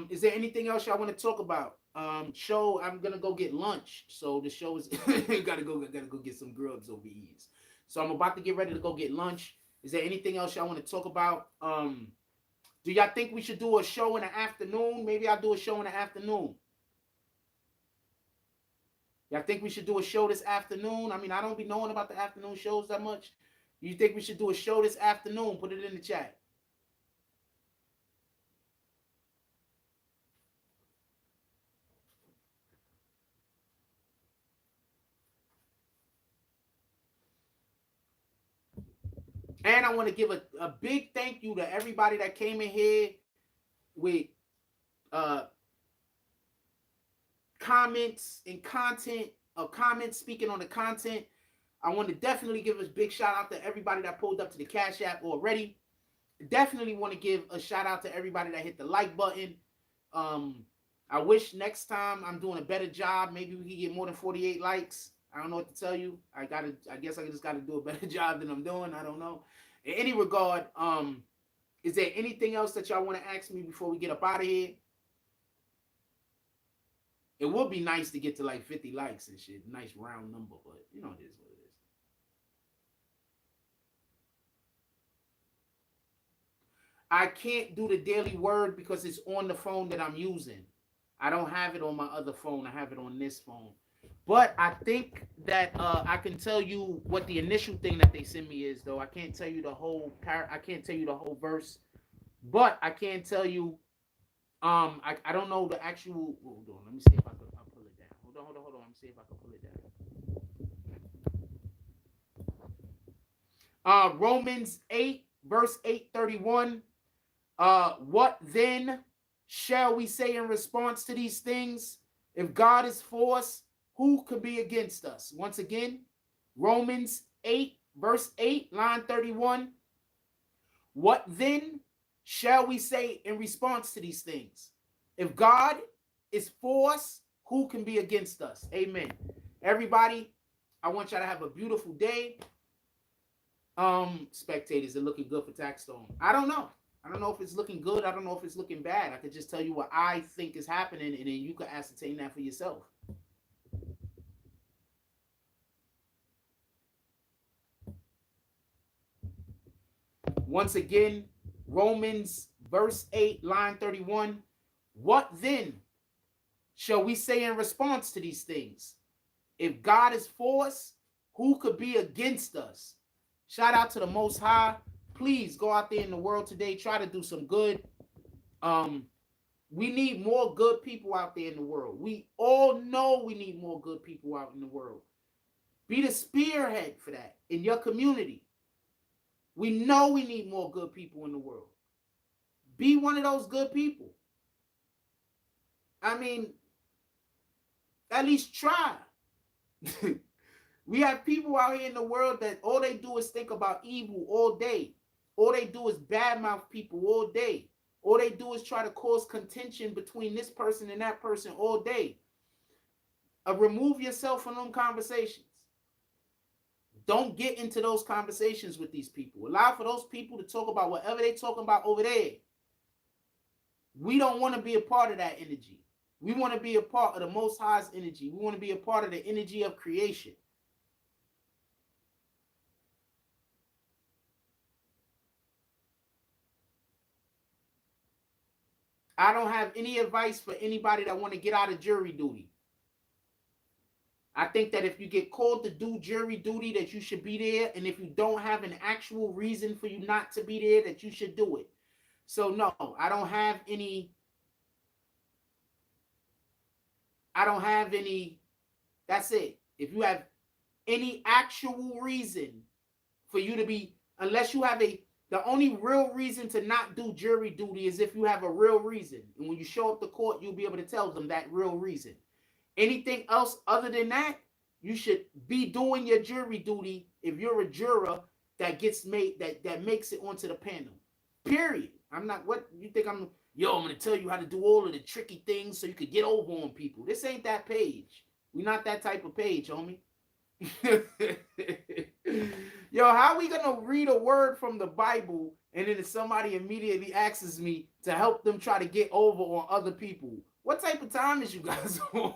Is there anything else y'all want to talk about? Show, I'm gonna go get lunch. So the show is gotta go get some grubs over here. So I'm about to get ready to go get lunch. Is there anything else y'all want to talk about? Do y'all think we should do a show in the afternoon? Maybe I'll do a show in the afternoon. Y'all think we should do a show this afternoon? I mean, I don't be knowing about the afternoon shows that much. You think we should do a show this afternoon? Put it in the chat. And I want to give a big thank you to everybody that came in here with comments and content, comments speaking on the content. I want to definitely give a big shout out to everybody that pulled up to the Cash App already. Definitely want to give a shout out to everybody that hit the like button. I wish next time I'm doing a better job. Maybe we can get more than 48 likes. I don't know what to tell you. I guess I just gotta do a better job than I'm doing. I don't know. In any regard, is there anything else that y'all want to ask me before we get up out of here? It would be nice to get to like 50 likes and shit. Nice round number, but you know it is what it is. I can't do the daily word because it's on the phone that I'm using. I don't have it on my other phone. I have it on this phone. But I think that I can tell you what the initial thing that they send me is, though. I can't tell you the whole I can't tell you the whole verse, but I can tell you. I don't know the actual. Hold on, let me see if I'll pull it down. Hold on. Let me see if I can pull it down. Romans 8 verse 831. What then shall we say in response to these things? If God is for us, who could be against us? Once again, Romans 8, verse 8, line 31. What then shall we say in response to these things? If God is for us, who can be against us? Amen. Everybody, I want y'all to have a beautiful day. Spectators are looking good for Taxstone. I don't know. I don't know if it's looking good. I don't know if it's looking bad. I could just tell you what I think is happening, and then you can ascertain that for yourself. Once again, Romans verse 8, line 31. What then shall we say in response to these things? If God is for us, who could be against us? Shout out to the Most High. Please go out there in the world today. Try to do some good. We need more good people out there in the world. We all know we need more good people out in the world. Be the spearhead for that in your community. We know we need more good people in the world. Be one of those good people. I mean, at least try. We have people out here in the world that all they do is think about evil all day. All they do is badmouth people all day. All they do is try to cause contention between this person and that person all day. Remove yourself from them conversations. Don't get into those conversations with these people. Allow for those people to talk about whatever they're talking about over there. We don't want to be a part of that energy. We want to be a part of the Most High's energy. We want to be a part of the energy of creation. I don't have any advice for anybody that want to get out of jury duty. I think that if you get called to do jury duty, that you should be there. And if you don't have an actual reason for you not to be there, that you should do it. So no, I don't have any. That's it. If you have any actual reason for you to be, unless you have the only real reason to not do jury duty is if you have a real reason. And when you show up to court, you'll be able to tell them that real reason. Anything else other than that, you should be doing your jury duty if you're a juror that gets made, that makes it onto the panel. Period. I'm not, what you think I'm going to tell you how to do all of the tricky things so you could get over on people. This ain't that page. We not that type of page, homie. Yo, how are we going to read a word from the Bible and then somebody immediately asks me to help them try to get over on other people? What type of time is you guys on?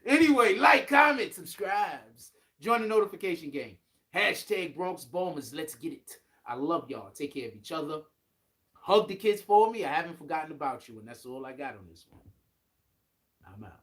Anyway, like, comment, subscribes. Join the notification gang. Hashtag Bronx Bombers. Let's get it. I love y'all. Take care of each other. Hug the kids for me. I haven't forgotten about you. And that's all I got on this one. I'm out.